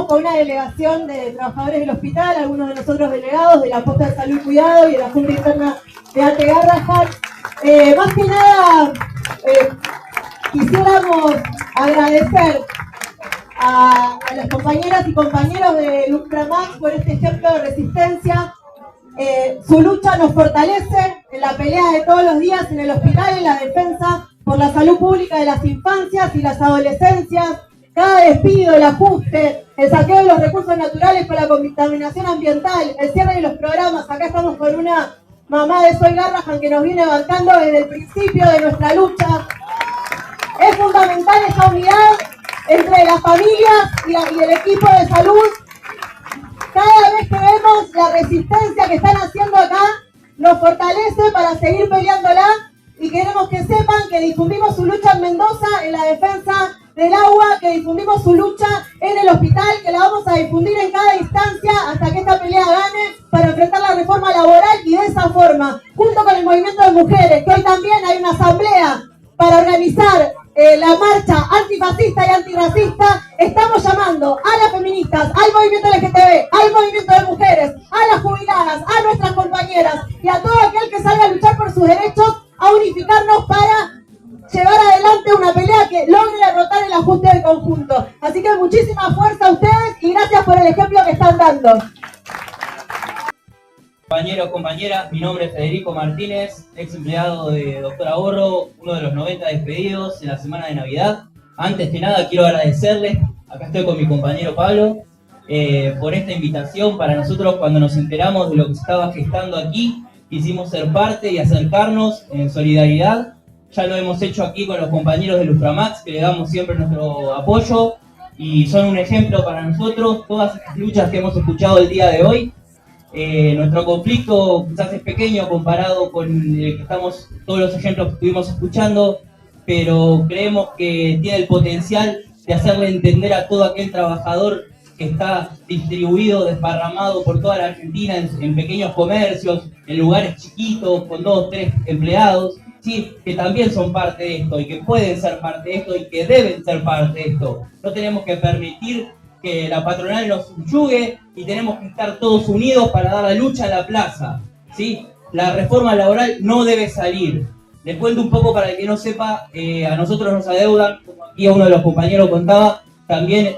Con una delegación de trabajadores del hospital, algunos de nosotros delegados de la Posta de Salud y Cuidado y de la Junta Interna de Ate Garrahan. Más que nada, quisiéramos agradecer a las compañeras y compañeros de Ultramax por este ejemplo de resistencia. Su lucha nos fortalece en la pelea de todos los días en el hospital, en la defensa por la salud pública de las infancias y las adolescencias. Cada despido, el ajuste, el saqueo de los recursos naturales con la contaminación ambiental, el cierre de los programas. Acá estamos con una mamá de Soy Garrahan que nos viene bancando desde el principio de nuestra lucha. Es fundamental esa unidad entre las familias y el equipo de salud. Cada vez que vemos la resistencia que están haciendo acá, nos fortalece para seguir peleándola, y queremos que sepan que difundimos su lucha en Mendoza en la defensa del agua, que difundimos su lucha en el hospital, que la vamos a difundir en cada instancia hasta que esta pelea gane para enfrentar la reforma laboral. Y de esa forma, junto con el movimiento de mujeres, que hoy también hay una asamblea para organizar la marcha antifascista y antirracista, estamos llamando a las feministas, al movimiento LGTB, al movimiento de mujeres, a las jubiladas, a nuestras compañeras y a todo aquel que salga a luchar por sus derechos, a unificarnos para llevar adelante una pelea que logre derrotar el ajuste del conjunto. Así que muchísima fuerza a ustedes y gracias por el ejemplo que están dando. Compañeros, compañeras, mi nombre es Federico Martínez, ex empleado de Doctor Ahorro, uno de los 90 despedidos en la semana de Navidad. Antes que nada quiero agradecerles, acá estoy con mi compañero Pablo, por esta invitación. Para nosotros, cuando nos enteramos de lo que se estaba gestando aquí, quisimos ser parte y acercarnos en solidaridad. Ya lo hemos hecho aquí con los compañeros de Ultramax, que le damos siempre nuestro apoyo y son un ejemplo para nosotros. Todas estas luchas que hemos escuchado el día de hoy, nuestro conflicto quizás es pequeño comparado con el que estamos, todos los ejemplos que estuvimos escuchando, pero creemos que tiene el potencial de hacerle entender a todo aquel trabajador que está distribuido, desparramado por toda la Argentina en pequeños comercios, en lugares chiquitos, con 2 o 3 empleados, ¿sí?, que también son parte de esto y que pueden ser parte de esto y que deben ser parte de esto. No tenemos que permitir que la patronal nos subyugue y tenemos que estar todos unidos para dar la lucha a la plaza, ¿sí? La reforma laboral no debe salir. Les cuento un poco para el que no sepa, a nosotros nos adeudan, como aquí uno de los compañeros contaba, también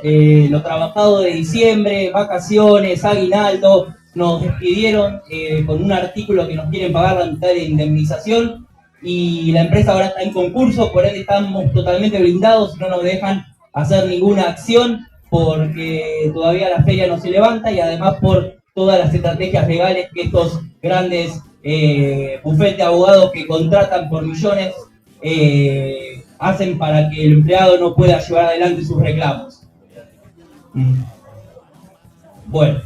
lo trabajado de diciembre, vacaciones, aguinaldo. Nos despidieron con un artículo que nos quieren pagar la mitad de indemnización y la empresa ahora está en concurso, por ende estamos totalmente blindados y no nos dejan hacer ninguna acción porque todavía la feria no se levanta y además por todas las estrategias legales que estos grandes bufetes de abogados que contratan por millones hacen para que el empleado no pueda llevar adelante sus reclamos. Bueno,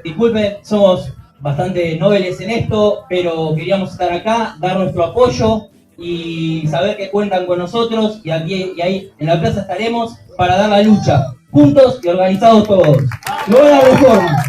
disculpen, somos bastante nobles en esto, pero queríamos estar acá, dar nuestro apoyo y saber que cuentan con nosotros, y aquí y ahí en la plaza estaremos para dar la lucha, juntos y organizados todos. ¡Nueva reforma!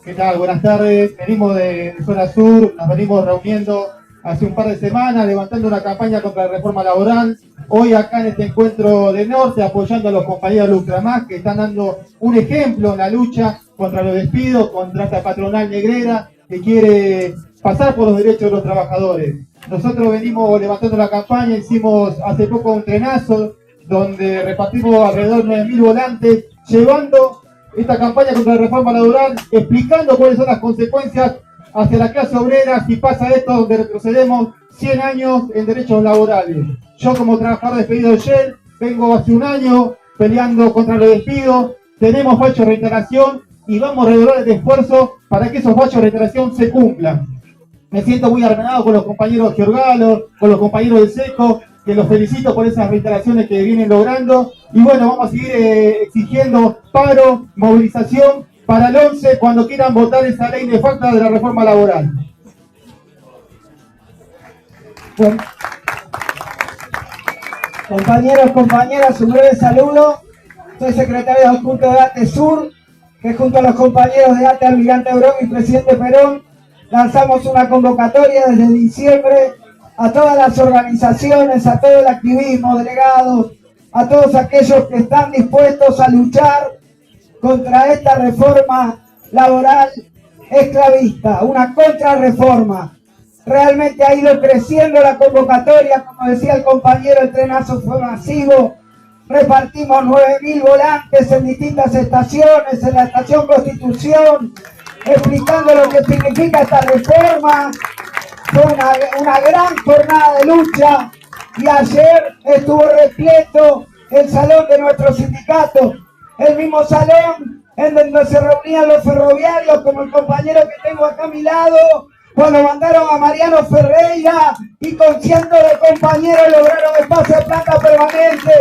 ¿Qué tal? Buenas tardes. Venimos de Zona Sur, nos venimos reuniendo hace un par de semanas, levantando una campaña contra la reforma laboral. Hoy acá en este encuentro de Norte, apoyando a los compañeros de Ultramar, que están dando un ejemplo en la lucha contra los despidos, contra esta patronal negrera que quiere pasar por los derechos de los trabajadores. Nosotros venimos levantando la campaña, hicimos hace poco un trenazo donde repartimos alrededor de 9.000 volantes, llevando esta campaña contra la reforma laboral, explicando cuáles son las consecuencias hacia la clase obrera si pasa esto, donde retrocedemos 100 años en derechos laborales. Yo, como trabajador despedido de Shell, vengo hace un año peleando contra los despidos, tenemos fallos de reiteración y vamos a redoblar el esfuerzo para que esos fallos de reiteración se cumplan. Me siento muy hermanado con los compañeros de Giorgalo, con los compañeros del SECO, que los felicito por esas reiteraciones que vienen logrando. Y bueno, vamos a seguir exigiendo paro, movilización para el 11 cuando quieran votar esa ley nefasta de la reforma laboral. Bueno. Compañeros, compañeras, un breve saludo. Soy secretario adjunto de ATE Sur, que junto a los compañeros de ATE Almirante Brown y Presidente Perón lanzamos una convocatoria desde diciembre a todas las organizaciones, a todo el activismo, delegados, a todos aquellos que están dispuestos a luchar contra esta reforma laboral esclavista, una contrarreforma. Realmente ha ido creciendo la convocatoria, como decía el compañero, el trenazo fue masivo. Repartimos 9.000 volantes en distintas estaciones, en la estación Constitución, explicando lo que significa esta reforma. Fue una gran jornada de lucha y ayer estuvo repleto el salón de nuestro sindicato, el mismo salón en donde se reunían los ferroviarios, como el compañero que tengo acá a mi lado, cuando mandaron a Mariano Ferreira y con cientos de compañeros lograron espacio de planta permanente.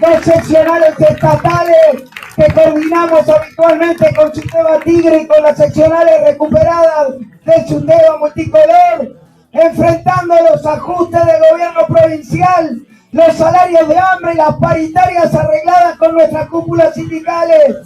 Dos seccionales estatales que coordinamos habitualmente con Chuteba Tigre y con las seccionales recuperadas de Chuteba Multicolor, enfrentando los ajustes del gobierno provincial, los salarios de hambre y las paritarias arregladas con nuestras cúpulas sindicales.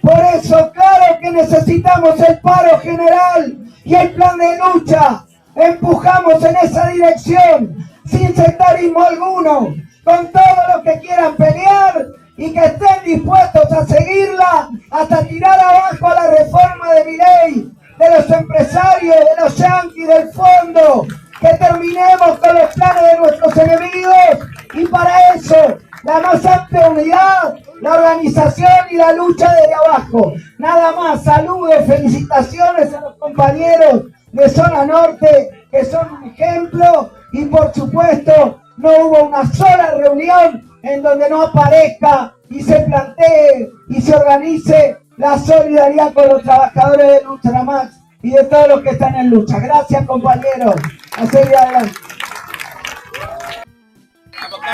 Por eso, claro que necesitamos el paro general y el plan de lucha. Empujamos en esa dirección, sin sectarismo alguno, con todos los que quieran pelear y que estén dispuestos a seguirla hasta tirar abajo a la reforma de Milei, de los empresarios, de los yanquis, del fondo, que terminemos con los planes de nuestros enemigos, y para eso la más amplia unidad, la organización y la lucha desde abajo. Nada más, saludos, felicitaciones a los compañeros de Zona Norte, que son un ejemplo, y por supuesto no hubo una sola reunión en donde no aparezca y se plantee y se organice la solidaridad con los trabajadores de Ultramax y de todos los que están en lucha. Gracias, compañeros. A seguir adelante.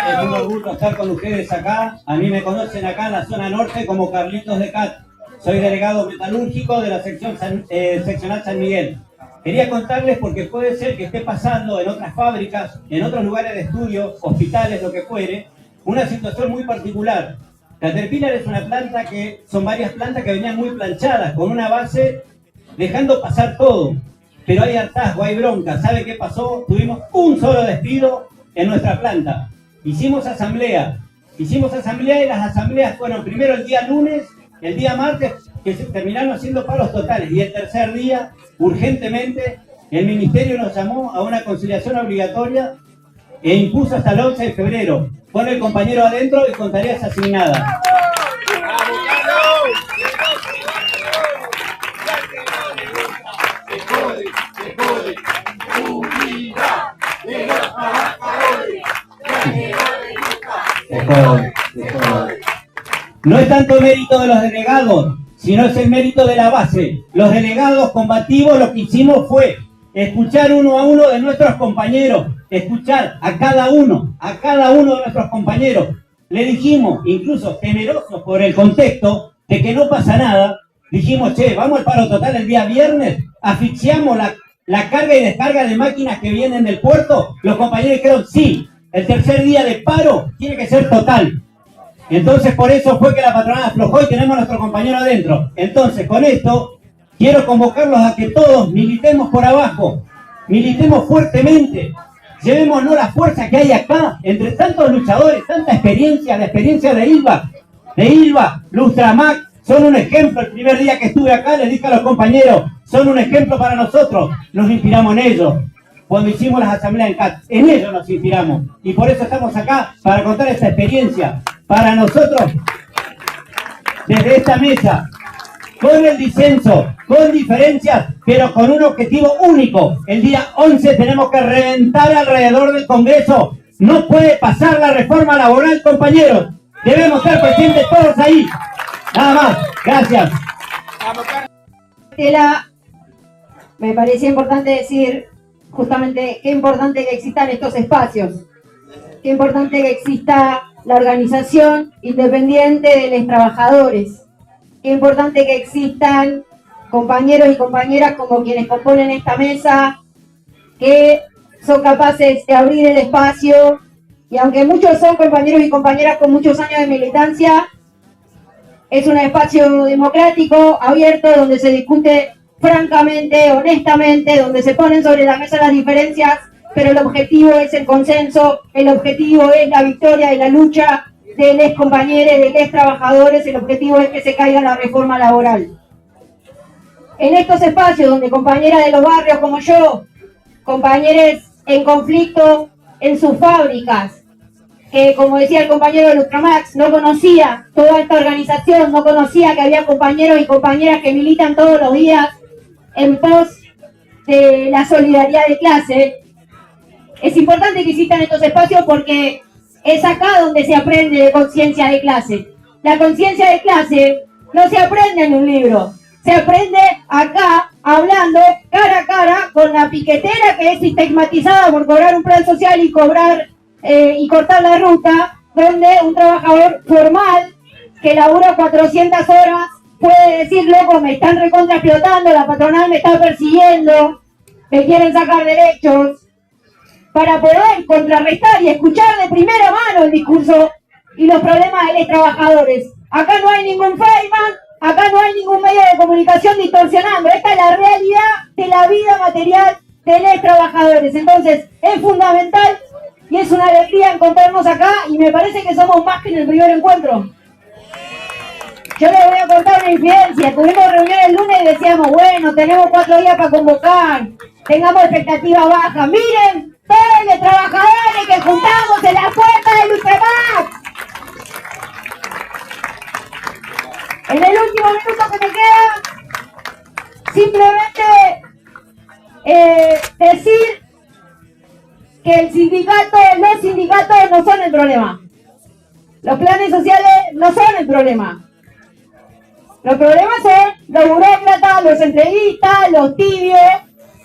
Es un orgullo estar con ustedes acá. A mí me conocen acá en la Zona Norte como Carlitos de Cat. Soy delegado metalúrgico de la seccional San Miguel. Quería contarles porque puede ser que esté pasando en otras fábricas, en otros lugares de estudio, hospitales, lo que fuere, una situación muy particular. Caterpillar es una planta que, son varias plantas que venían muy planchadas, con una base dejando pasar todo. Pero hay hartazgo, hay bronca. ¿Sabe qué pasó? Tuvimos un solo despido en nuestra planta. Hicimos asamblea y las asambleas fueron primero el día lunes, el día martes, que se terminaron haciendo paros totales, y el tercer día, urgentemente, el ministerio nos llamó a una conciliación obligatoria e impuso hasta el 11 de febrero, con el compañero adentro y con tareas asignadas. No es tanto mérito de los delegados, sino es el mérito de la base. Los delegados combativos lo que hicimos fue escuchar uno a uno de nuestros compañeros, escuchar a cada uno de nuestros compañeros. Le dijimos, incluso temerosos por el contexto de que no pasa nada, dijimos, che, vamos al paro total el día viernes, asfixiamos la carga y descarga de máquinas que vienen del puerto. Los compañeros dijeron, sí, el tercer día de paro tiene que ser total. Entonces por eso fue que la patronal aflojó y tenemos a nuestro compañero adentro. Entonces con esto quiero convocarlos a que todos militemos por abajo, militemos fuertemente, llevémonos la fuerza que hay acá, entre tantos luchadores, tanta experiencia, la experiencia de Ilva, Lustramac, son un ejemplo. El primer día que estuve acá les dije a los compañeros, son un ejemplo para nosotros, nos inspiramos en ellos. Cuando hicimos las asambleas en CAT, en ellos nos inspiramos. Y por eso estamos acá, para contar esta experiencia. Para nosotros, desde esta mesa, con el disenso, con diferencias, pero con un objetivo único. El día 11 tenemos que reventar alrededor del Congreso. No puede pasar la reforma laboral, compañeros. Debemos estar presentes todos ahí. Nada más. Gracias. Me parecía importante decir justamente qué importante que existan estos espacios. Qué importante que exista la organización independiente de los trabajadores. Qué importante que existan compañeros y compañeras como quienes componen esta mesa, que son capaces de abrir el espacio, y aunque muchos son compañeros y compañeras con muchos años de militancia, es un espacio democrático, abierto, donde se discute francamente, honestamente, donde se ponen sobre la mesa las diferencias, pero el objetivo es el consenso, el objetivo es la victoria de la lucha de los compañeros, de los trabajadores, el objetivo es que se caiga la reforma laboral. En estos espacios donde compañeras de los barrios como yo, compañeros en conflicto en sus fábricas, que como decía el compañero de Lustramax, no conocía toda esta organización, no conocía que había compañeros y compañeras que militan todos los días en pos de la solidaridad de clase. Es importante que existan estos espacios porque es acá donde se aprende de conciencia de clase. La conciencia de clase no se aprende en un libro, se aprende acá, hablando cara a cara con la piquetera que es estigmatizada por cobrar un plan social y cobrar y cortar la ruta, donde un trabajador formal que labura 400 horas puede decir, loco, me están recontra explotando, la patronal me está persiguiendo, me quieren sacar derechos, para poder contrarrestar y escuchar de primera mano el discurso y los problemas de los trabajadores. Acá no hay ningún Feynman, acá no hay ningún medio de comunicación distorsionando, esta es la realidad de la vida material de los trabajadores. Entonces es fundamental y es una alegría encontrarnos acá, y me parece que somos más que en el primer encuentro. Yo les voy a contar una infidencia. Tuvimos reunión el lunes y decíamos, bueno, tenemos 4 días para convocar, tengamos expectativas bajas. Miren, todos los trabajadores que juntamos en la puerta del Lustramax. En el último minuto que me queda, simplemente decir que los sindicatos no son el problema. Los planes sociales no son el problema. Los problemas son los burócratas, los entreguistas, los tibios.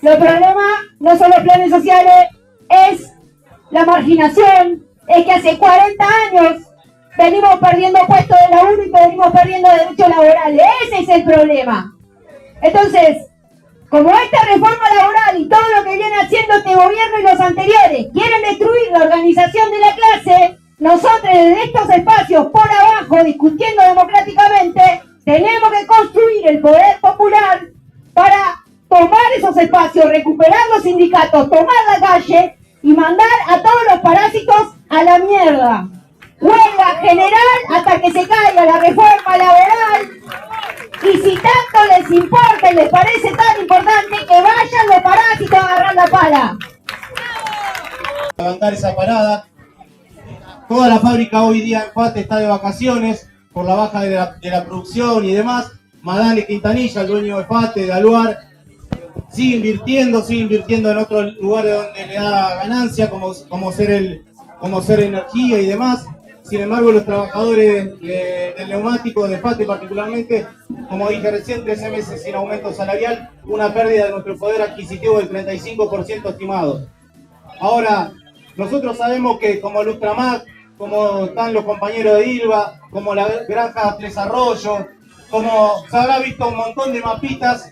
Los problemas no son los planes sociales, es la marginación. Es que hace 40 años venimos perdiendo puestos de laburo y venimos perdiendo derechos laborales. Ese es el problema. Entonces, como esta reforma laboral y todo lo que viene haciendo este gobierno y los anteriores quieren destruir la organización de la clase, nosotros desde estos espacios por abajo, discutiendo democráticamente, tenemos que construir el poder popular para tomar esos espacios, recuperar los sindicatos, tomar la calle y mandar a todos los parásitos a la mierda. Huelga general hasta que se caiga la reforma laboral. Y si tanto les importa y les parece tan importante, que vayan los parásitos a agarrar la pala. Levantar esa parada. Toda la fábrica hoy día en FAT está de vacaciones por la baja de la producción y demás. Madame Quintanilla, el dueño de FAT, de Aluar, sigue invirtiendo en otros lugares donde le da ganancia, como ser energía y demás. Sin embargo, los trabajadores del neumático, de FATE particularmente, como dije recién, 13 meses sin aumento salarial, una pérdida de nuestro poder adquisitivo del 35% estimado. Ahora, nosotros sabemos que como Lustramac, como están los compañeros de ILVA, como la granja Tres Arroyos, como se habrá visto un montón de mapitas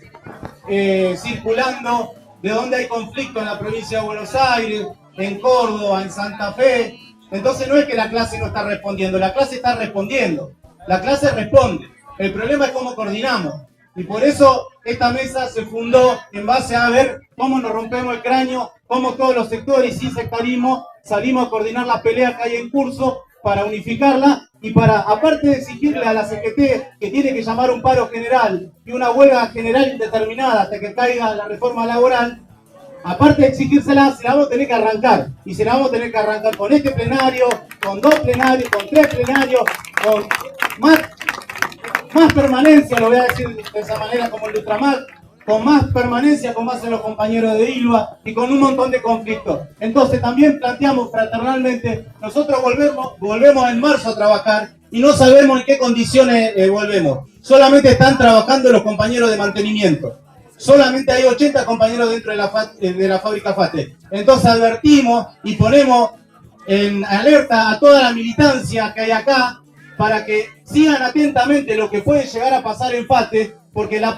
circulando de donde hay conflicto en la provincia de Buenos Aires, en Córdoba, en Santa Fe. Entonces no es que la clase no está respondiendo, la clase está respondiendo, la clase responde. El problema es cómo coordinamos. Y por eso esta mesa se fundó en base a ver cómo nos rompemos el cráneo, cómo todos los sectores sin sectarismo salimos a coordinar las peleas que hay en curso para unificarla y para, aparte de exigirle a la CGT que tiene que llamar un paro general y una huelga general indeterminada hasta que caiga la reforma laboral, aparte de exigírsela, se la vamos a tener que arrancar. Y se la vamos a tener que arrancar con este plenario, con 2 plenarios, con 3 plenarios, con más permanencia, lo voy a decir de esa manera como el Lustramac, con más permanencia como hacen los compañeros de ILVA y con un montón de conflictos. Entonces también planteamos fraternalmente, nosotros volvemos en marzo a trabajar y no sabemos en qué condiciones volvemos. Solamente están trabajando los compañeros de mantenimiento. Solamente hay 80 compañeros dentro de la fábrica FATE. Entonces advertimos y ponemos en alerta a toda la militancia que hay acá para que sigan atentamente lo que puede llegar a pasar en FATE, porque la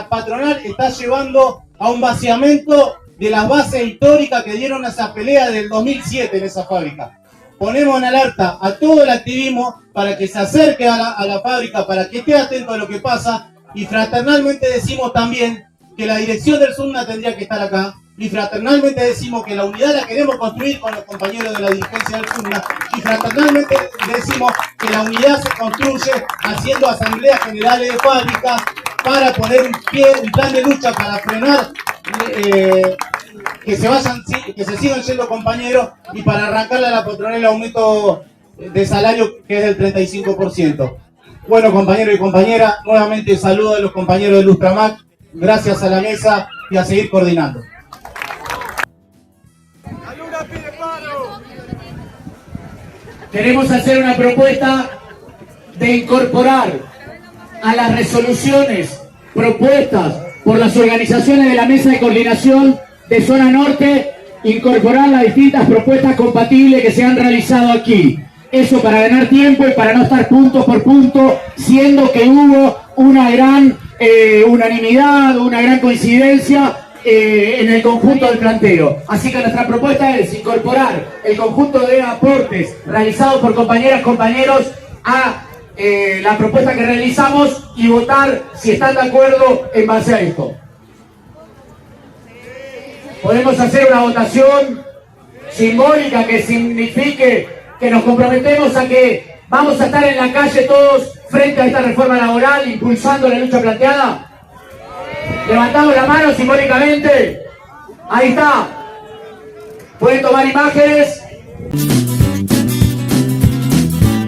patronal está llevando a un vaciamiento de las bases históricas que dieron a esa pelea del 2007 en esa fábrica. Ponemos en alerta a todo el activismo para que se acerque a la fábrica, para que esté atento a lo que pasa, y fraternalmente decimos también que la dirección del SUNA tendría que estar acá, y fraternalmente decimos que la unidad la queremos construir con los compañeros de la dirigencia del SUNA, y fraternalmente decimos que la unidad se construye haciendo asambleas generales de fábrica para poner un plan de lucha para frenar que se sigan yendo compañeros y para arrancarle a la patronal el aumento de salario que es del 35%. Bueno, compañeros y compañeras, nuevamente saludo a los compañeros de Lustramac, gracias a la mesa y a seguir coordinando. Queremos hacer una propuesta de incorporar a las resoluciones propuestas por las organizaciones de la Mesa de Coordinación de Zona Norte, incorporar las distintas propuestas compatibles que se han realizado aquí. Eso para ganar tiempo y para no estar punto por punto, siendo que hubo una gran unanimidad, una gran coincidencia en el conjunto del planteo. Así que nuestra propuesta es incorporar el conjunto de aportes realizados por compañeras y compañeros a la propuesta que realizamos y votar si están de acuerdo en base a esto. Podemos hacer una votación simbólica que signifique que nos comprometemos a que vamos a estar en la calle todos frente a esta reforma laboral, impulsando la lucha planteada. Levantamos la mano simbólicamente. Ahí está. Pueden tomar imágenes.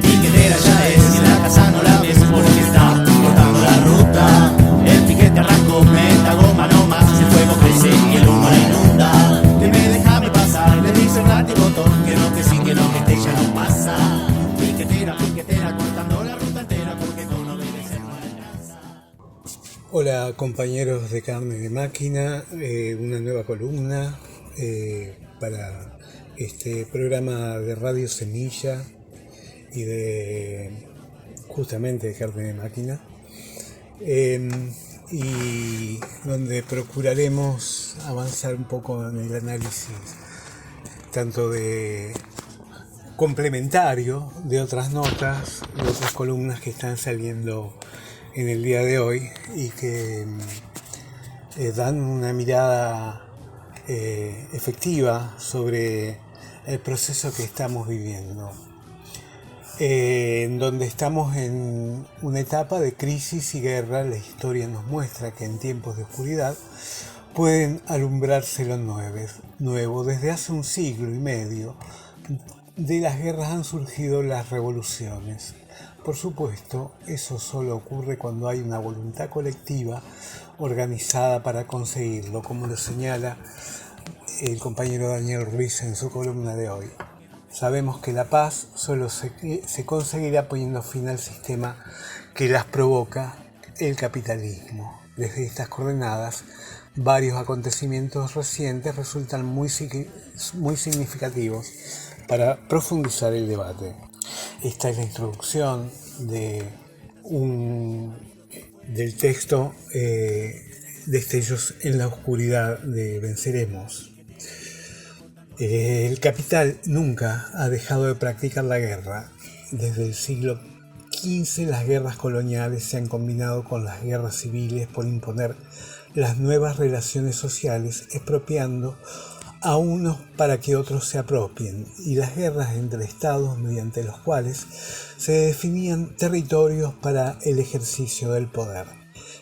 Piquetera ya es, y la casa no la ves porque está cortando la ruta. El piquete arrancó, meta goma no más, el fuego crece y el humo la inunda. Que me déjame pasar, le dice un botón, que no, que sí, que no, que este ya no pasa. Piquetera, cortando la ruta entera porque con obedecer no alcanza. Hola compañeros de Carne de Máquina, una nueva columna para este programa de Radio Semilla y de justamente de Carne de Máquina, y donde procuraremos avanzar un poco en el análisis tanto de complementario de otras notas, de otras columnas que están saliendo en el día de hoy y que dan una mirada efectiva sobre el proceso que estamos viviendo, en donde estamos en una etapa de crisis y guerra. La historia nos muestra que en tiempos de oscuridad pueden alumbrarse lo nuevo. Desde hace un siglo y medio de las guerras han surgido las revoluciones. Por supuesto, eso solo ocurre cuando hay una voluntad colectiva organizada para conseguirlo, como lo señala el compañero Daniel Ruiz en su columna de hoy. Sabemos que la paz solo se conseguirá poniendo fin al sistema que las provoca, el capitalismo. Desde estas coordenadas, varios acontecimientos recientes resultan muy significativos para profundizar el debate. Esta es la introducción del texto Destellos en la oscuridad de Venceremos. El capital nunca ha dejado de practicar la guerra. Desde el siglo XV las guerras coloniales se han combinado con las guerras civiles por imponer las nuevas relaciones sociales, expropiando a unos para que otros se apropien, y las guerras entre estados mediante los cuales se definían territorios para el ejercicio del poder.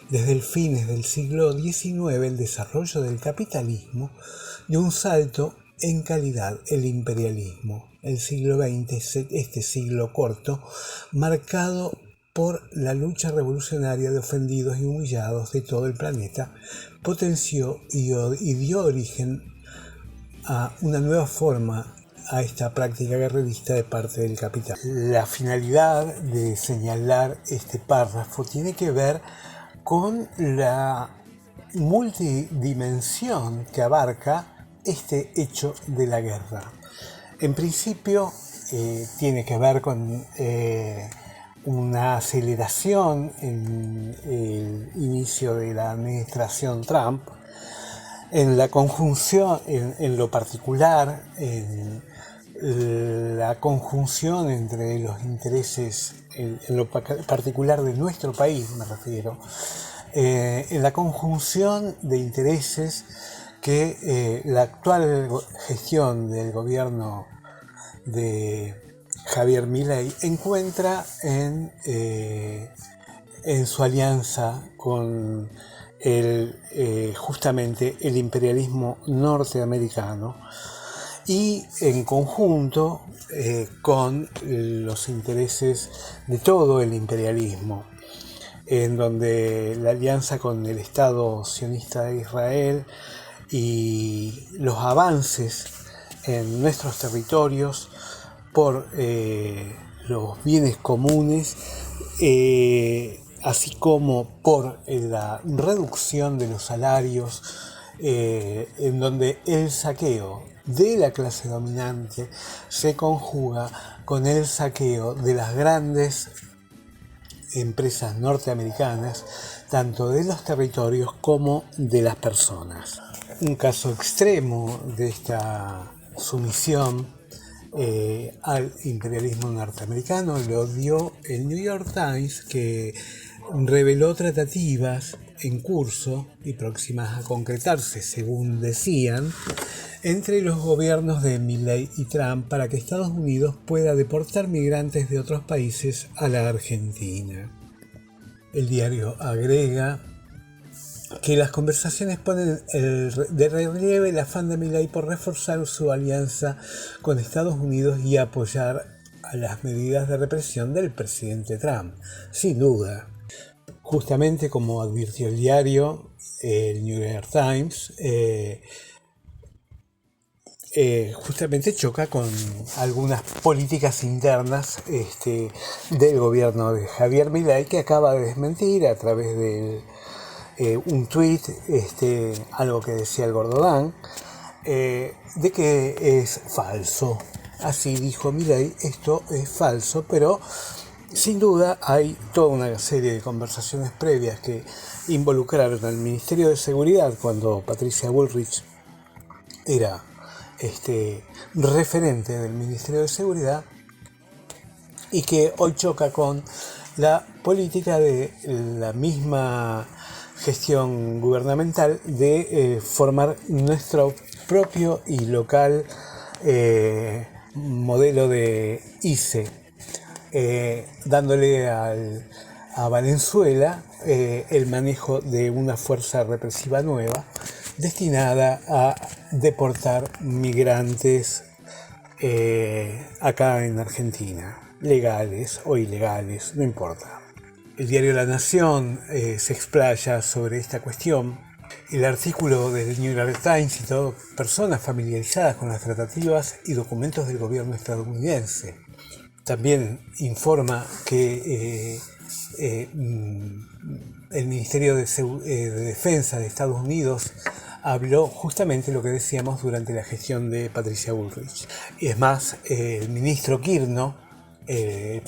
Desde el fines del siglo XIX el desarrollo del capitalismo dio un salto en calidad, el imperialismo. El siglo XX, este siglo corto, marcado por la lucha revolucionaria de ofendidos y humillados de todo el planeta, potenció y dio origen a una nueva forma a esta práctica guerrerista de parte del capital. La finalidad de señalar este párrafo tiene que ver con la multidimensión que abarca este hecho de la guerra. En principio tiene que ver con una aceleración en el inicio de la administración Trump, en la conjunción, en lo particular, en la conjunción entre los intereses, en lo particular de nuestro país me refiero, en la conjunción de intereses que la actual gestión del gobierno de Javier Milei encuentra en su alianza con justamente el imperialismo norteamericano y en conjunto con los intereses de todo el imperialismo, en donde la alianza con el Estado sionista de Israel y los avances en nuestros territorios por los bienes comunes, así como por la reducción de los salarios, en donde el saqueo de la clase dominante se conjuga con el saqueo de las grandes empresas norteamericanas, tanto de los territorios como de las personas. Un caso extremo de esta sumisión al imperialismo norteamericano lo dio el New York Times, que reveló tratativas en curso y próximas a concretarse, según decían, entre los gobiernos de Milei y Trump para que Estados Unidos pueda deportar migrantes de otros países a la Argentina. El diario agrega que las conversaciones ponen de relieve el afán de Milei por reforzar su alianza con Estados Unidos y apoyar a las medidas de represión del presidente Trump. Sin duda, justamente como advirtió el diario, el New York Times, justamente choca con algunas políticas internas del gobierno de Javier Milei, que acaba de desmentir a través de un tuit, algo que decía el Gordodán, de que es falso. Así dijo Milei, esto es falso, pero sin duda hay toda una serie de conversaciones previas que involucraron al Ministerio de Seguridad cuando Patricia Bullrich era referente del Ministerio de Seguridad, y que hoy choca con la política de la misma gestión gubernamental de formar nuestro propio y local modelo de ICE, dándole a Valenzuela el manejo de una fuerza represiva nueva destinada a deportar migrantes acá en Argentina, legales o ilegales, no importa. El diario La Nación se explaya sobre esta cuestión El artículo del New York Times citó personas familiarizadas con las tratativas y documentos del gobierno estadounidense. También informa que el Ministerio de Defensa de Estados Unidos habló justamente lo que decíamos durante la gestión de Patricia Bullrich. Y es más, el ministro Kirno,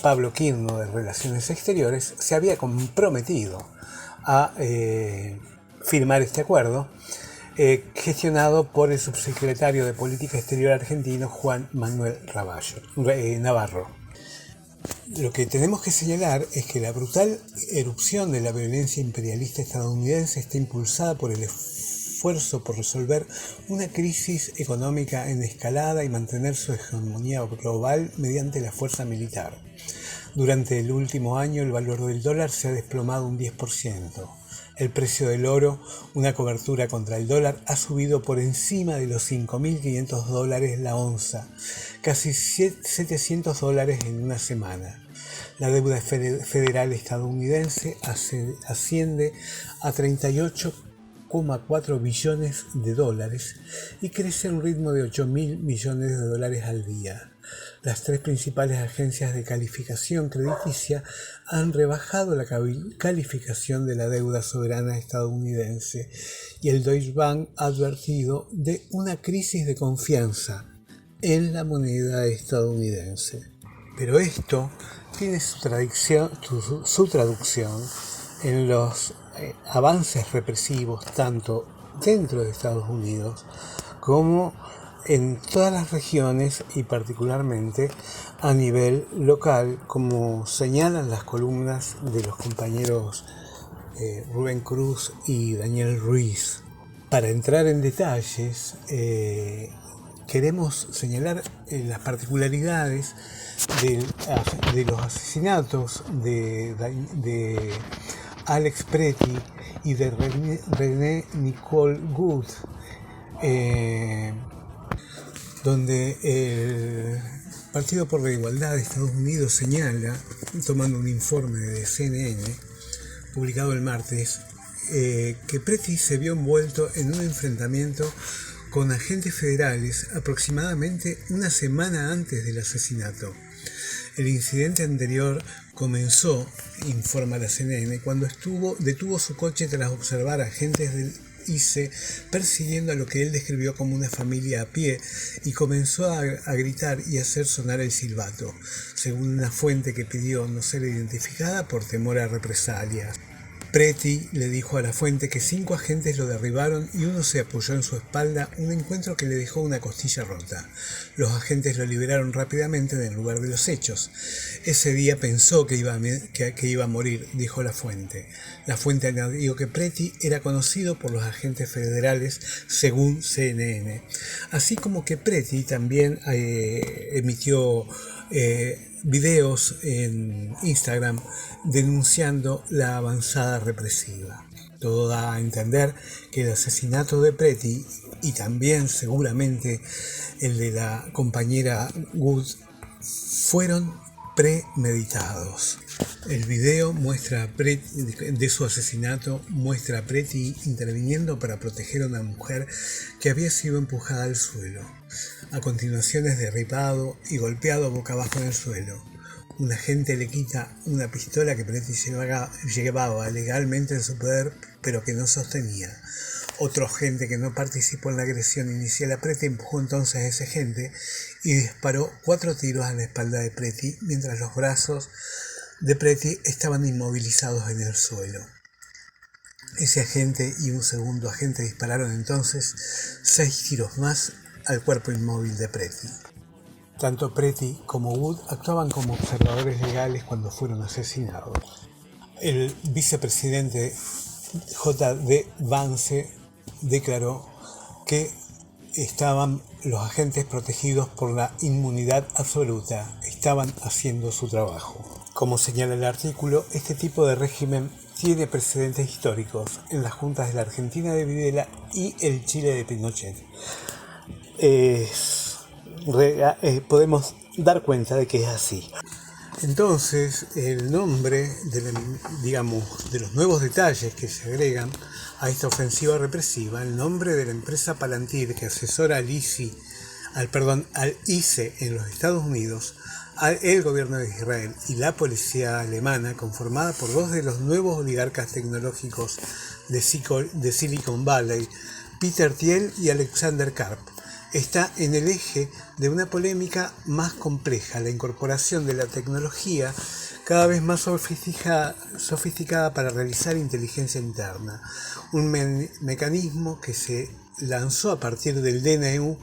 Pablo Kirno de Relaciones Exteriores, se había comprometido a firmar este acuerdo, gestionado por el subsecretario de Política Exterior argentino Juan Manuel Navarro. Lo que tenemos que señalar es que la brutal erupción de la violencia imperialista estadounidense está impulsada por el esfuerzo por resolver una crisis económica en escalada y mantener su hegemonía global mediante la fuerza militar. Durante el último año el valor del dólar se ha desplomado un 10%. El precio del oro, una cobertura contra el dólar, ha subido por encima de los $5.500 la onza, casi $700 en una semana. La deuda federal estadounidense asciende a 38,4 billones de dólares y crece a un ritmo de 8.000 millones de dólares al día. Las tres principales agencias de calificación crediticia han rebajado la calificación de la deuda soberana estadounidense y el Deutsche Bank ha advertido de una crisis de confianza en la moneda estadounidense. Pero esto tiene su traducción en los avances represivos tanto dentro de Estados Unidos como en todas las regiones y particularmente a nivel local, como señalan las columnas de los compañeros Rubén Cruz y Daniel Ruiz. Para entrar en detalles, queremos señalar las particularidades de los asesinatos de Alex Preti y de René Nicole Good, donde el Partido por la Igualdad de Estados Unidos señala, tomando un informe de CNN publicado el martes, que Preti se vio envuelto en un enfrentamiento con agentes federales aproximadamente una semana antes del asesinato. El incidente anterior comenzó, informa la CNN, cuando detuvo su coche tras observar agentes del ICE persiguiendo a lo que él describió como una familia a pie y comenzó a gritar y hacer sonar el silbato, según una fuente que pidió no ser identificada por temor a represalias. Preti le dijo a la fuente que 5 agentes lo derribaron y uno se apoyó en su espalda, un encuentro que le dejó una costilla rota. Los agentes lo liberaron rápidamente del lugar de los hechos. Ese día pensó que iba a morir, dijo la fuente. La fuente añadió que Preti era conocido por los agentes federales, según CNN. Así como que Preti también emitió videos en Instagram denunciando la avanzada represiva. Todo da a entender que el asesinato de Preti y también seguramente el de la compañera Wood fueron premeditados. El video de su asesinato muestra a Preti interviniendo para proteger a una mujer que había sido empujada al suelo. A continuación es derribado y golpeado boca abajo en el suelo. Un agente le quita una pistola que Preti llevaba legalmente en su poder, pero que no sostenía. Otro agente que no participó en la agresión inicial a Preti empujó entonces a ese agente y disparó 4 tiros a la espalda de Preti, mientras los brazos de Preti estaban inmovilizados en el suelo. Ese agente y un segundo agente dispararon entonces 6 tiros más al cuerpo inmóvil de Preti. Tanto Preti como Wood actuaban como observadores legales cuando fueron asesinados. El vicepresidente J.D. Vance declaró que estaban los agentes protegidos por la inmunidad absoluta, estaban haciendo su trabajo. Como señala el artículo, este tipo de régimen tiene precedentes históricos en las juntas de la Argentina de Videla y el Chile de Pinochet. Podemos dar cuenta de que es así. Entonces, el nombre de los nuevos detalles que se agregan a esta ofensiva represiva, el nombre de la empresa Palantir que asesora al ICE en los Estados Unidos, el gobierno de Israel y la policía alemana, conformada por dos de los nuevos oligarcas tecnológicos de Silicon Valley, Peter Thiel y Alexander Karp, está en el eje de una polémica más compleja, la incorporación de la tecnología cada vez más sofisticada para realizar inteligencia interna, un mecanismo que se lanzó a partir del DNU,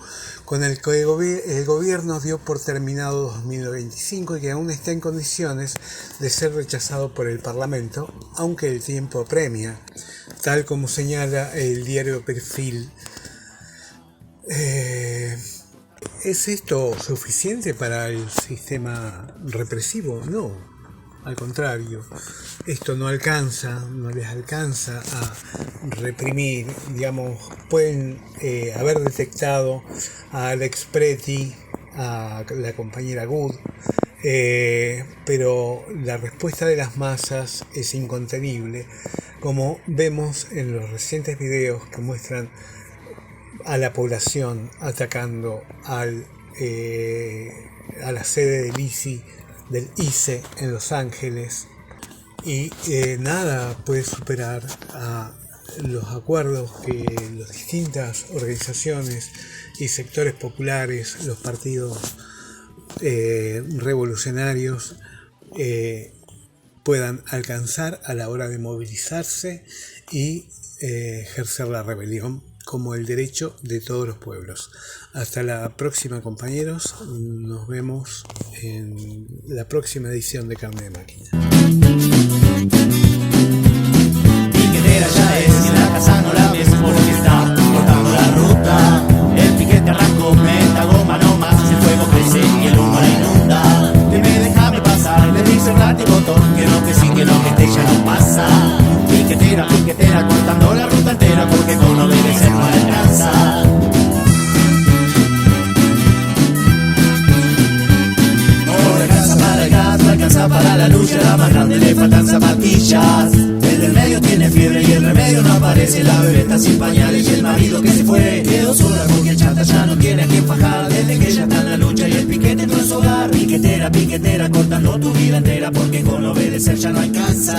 con el que el gobierno dio por terminado 2025 y que aún está en condiciones de ser rechazado por el Parlamento, aunque el tiempo apremia, tal como señala el diario Perfil. ¿Es esto suficiente para el sistema represivo? No, al contrario, esto no les alcanza a reprimir. Pueden haber detectado a Alex Preti, a la compañera Good, pero la respuesta de las masas es incontenible, como vemos en los recientes videos que muestran a la población atacando a la sede del ICE en Los Ángeles, y nada puede superar a los acuerdos que las distintas organizaciones y sectores populares, los partidos revolucionarios puedan alcanzar a la hora de movilizarse y ejercer la rebelión como el derecho de todos los pueblos. Hasta la próxima, compañeros. Nos vemos en la próxima edición de Carne de Máquina. Piquetera ya es, y en la casa no la ves porque está cortando la ruta. El piquete arrancó, meta goma no más, el fuego crece y el humo la inunda. Dime, déjame pasar, le dice el látigo botón, que no, que sí, que no, que este ya no pasa. Piquetera, piquetera, cortando la ruta entera, porque con obedecer no alcanza. No alcanza para la lucha, la más grande le faltan zapatillas. El del medio tiene fiebre y el remedio no aparece. La bebé está sin pañales y el marido que se fue quedó sola porque el chanta ya no tiene a quien fajar. Desde que ella está en la lucha y el piquete entró en su hogar. Piquetera, piquetera, cortando tu vida entera, porque con obedecer ya no alcanza.